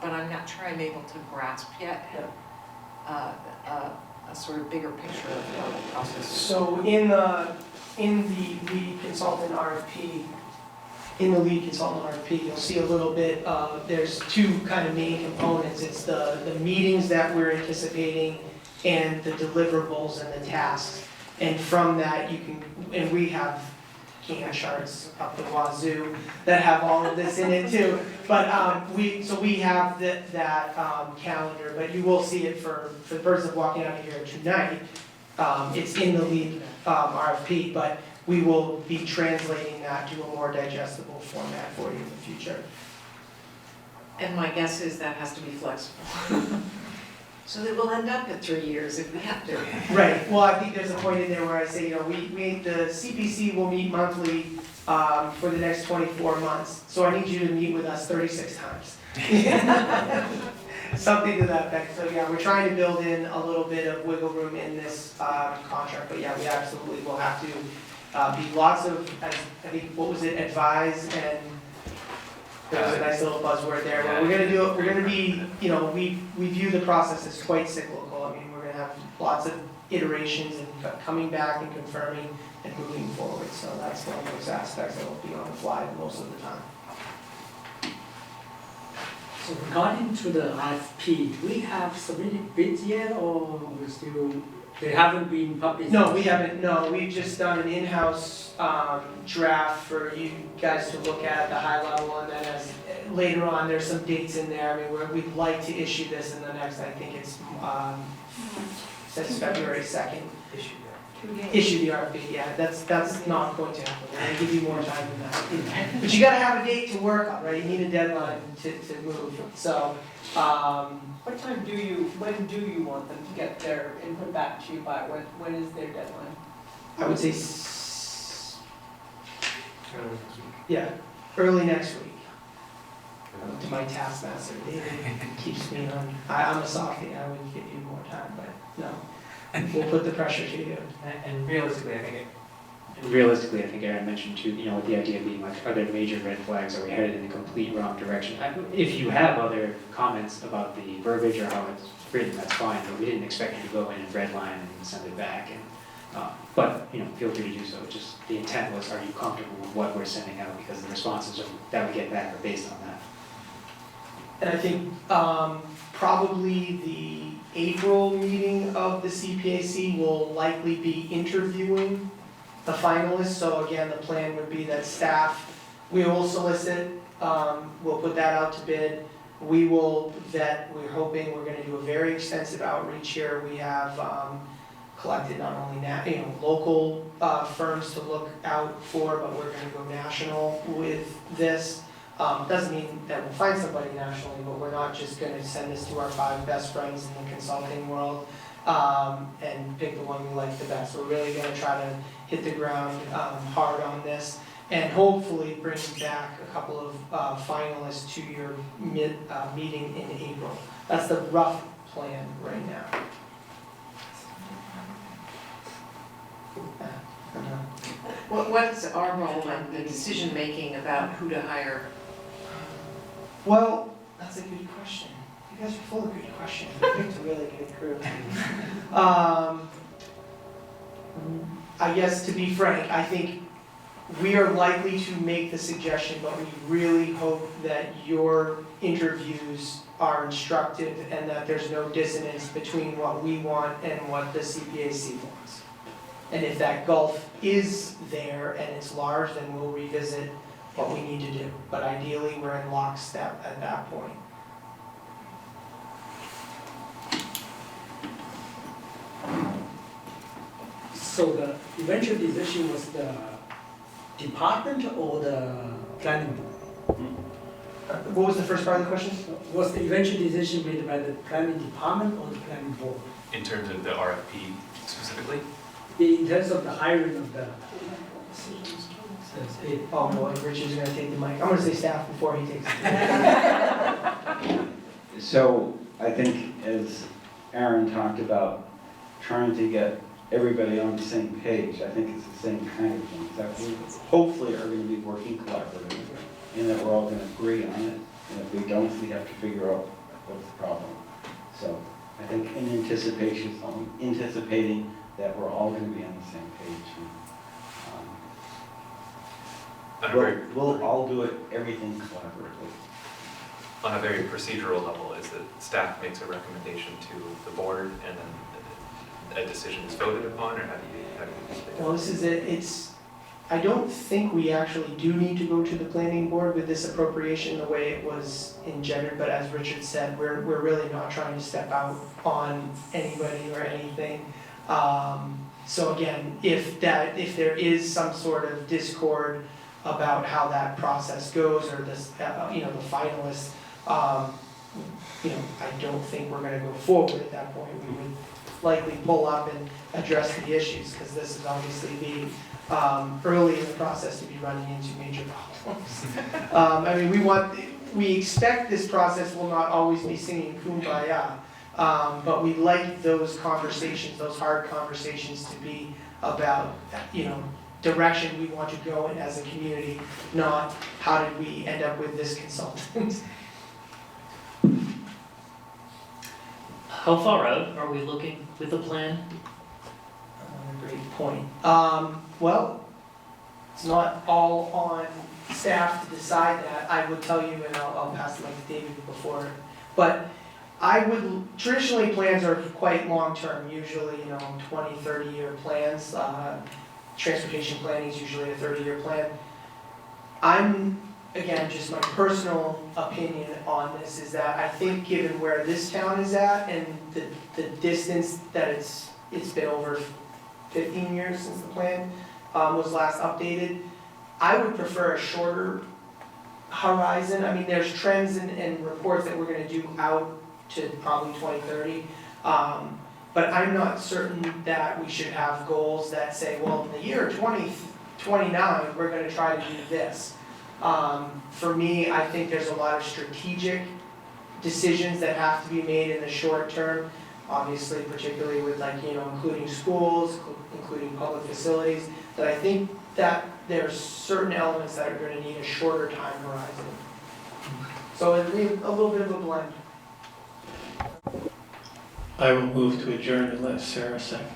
but I'm not sure I'm able to grasp yet a sort of bigger picture of how the process is. So in the lead consultant RFP, you'll see a little bit, there's two kind of main components. It's the meetings that we're anticipating and the deliverables and the tasks. And from that, you can, and we have Gantt charts up the wazoo that have all of this in it too. But we have that calendar, but you will see it for the person walking out of here tonight. It's in the lead RFP, but we will be translating that to a more digestible format for you in the future. And my guess is that has to be flexible. So that we'll end up at 3 years if we have to. Right, well, I think there's a point in there where I say, the CPC will meet monthly for the next 24 months. So I need you to meet with us 36 times. Something to that effect. So yeah, we're trying to build in a little bit of wiggle room in this contract, but yeah, we absolutely will have to be lots of, I think, what was it, advise, and there was a nice little buzzword there, but we're gonna be, we view the process as quite cyclical. I mean, we're gonna have lots of iterations and coming back and confirming and moving forward, so that's one of those aspects that will be on the fly most of the time. So regarding to the RFP, do we have submitted bids yet, or we still, they haven't been published? No, we haven't, no, we've just done an in-house draft for you guys to look at the high level, and then as later on, there's some dates in there. I mean, we'd like to issue this in the next, I think it's since February 2nd. Issue the RFP, yeah, that's not going to happen. We're gonna give you more time than that. But you gotta have a date to work on, right? You need a deadline to move, so, What time when do you want them to get their input back to you by? When is their deadline? I would say, yeah, early next week. To my taskmaster, David keeps me on, I'm a softie, I would give you more time, but no, we'll put the pressure to you. And realistically, I think Aaron mentioned too, with the idea being like, are there major red flags? Are we headed in the complete wrong direction? If you have other comments about the verbiage or how it's written, that's fine, but we didn't expect you to go in and redline and send it back. But feel free to do so. Just the intent was, are you comfortable with what we're sending out? Because the responses that we get back are based on that. And I think probably the April meeting of the CPAC will likely be interviewing the finalists. So again, the plan would be that staff, we will solicit, we'll put that out to bid. We will vet, we're hoping we're gonna do a very extensive outreach here. We have collected not only local firms to look out for, but we're gonna go national with this. Doesn't mean that we'll find somebody nationally, but we're not just gonna send this to our 5 best friends in the consulting world and pick the one we like the best. We're really gonna try to hit the ground hard on this and hopefully bring back a couple of finalists to your meeting in April. That's the rough plan right now. What is our role in the decision-making about who to hire? Well, that's a good question. You guys are full of good questions. You picked a really good group. I guess to be frank, I think we are likely to make the suggestion, but we really hope that your interviews are instructive and that there's no dissonance between what we want and what the CPAC wants. And if that gulf is there and it's large, then we'll revisit what we need to do. But ideally, we're in lockstep at that point. So the eventual decision was the department or the planning board? What was the first part of the question? Was the eventual decision made by the planning department or the planning board? In terms of the RFP specifically? In terms of the hiring of the. Oh boy, Richard's gonna take the mic. I'm gonna say staff before he takes it. So I think as Aaron talked about, trying to get everybody on the same page, I think it's the same kind of thing. That we hopefully are going to be working collaboratively and that we're all going to agree on it. And if we don't, we have to figure out what's the problem. So I think in anticipating that we're all going to be on the same page. We'll all do it, everything collaboratively. On a very procedural level, is that staff makes a recommendation to the board and then a decision is voted upon, or how do you? Well, this is it. I don't think we actually do need to go to the planning board with this appropriation the way it was engendered, but as Richard said, we're really not trying to step out on anybody or anything. So again, if there is some sort of discord about how that process goes or this, the finalists, I don't think we're gonna go forward at that point. We would likely pull up and address the issues, because this is obviously the early in the process to be running into major problems. We expect this process will not always be singing kumbaya, but we like those conversations, those hard conversations to be about, direction we want to go in as a community, not how did we end up with this consultant. How far out are we looking with the plan? Great point. Well, it's not all on staff to decide that. I would tell you, and I'll pass it on to David before, but traditionally plans are quite long-term, usually, 20, 30-year plans. Transportation planning is usually a 30-year plan. Again, just my personal opinion on this is that I think given where this town is at and the distance that it's been over 15 years since the plan was last updated, I would prefer a shorter horizon. There's trends and reports that we're gonna do out to probably 2030. But I'm not certain that we should have goals that say, well, in the year 2029, we're gonna try to do this. For me, I think there's a lot of strategic decisions that have to be made in the short term, obviously, particularly with including schools, including public facilities, that I think that there's certain elements that are gonna need a shorter time horizon. So it'll be a little bit of a blend. I will move to adjourn and let Sarah second.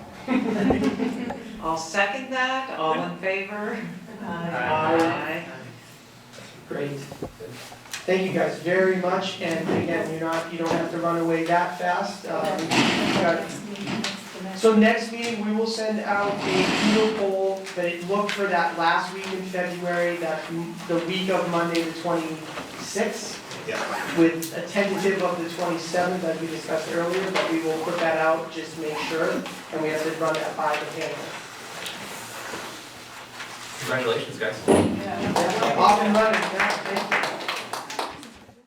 I'll second that, all in favor? Aye. Great. Thank you guys very much, and again, you don't have to run away that fast. So next meeting, we will send out a doodle poll, but look for that last week in February, the week of Monday the 26th, with a tentative of the 27th, as we discussed earlier, but we will put that out just to make sure, and we have to run that by the panel. Congratulations, guys. Off and running, yeah, thank you.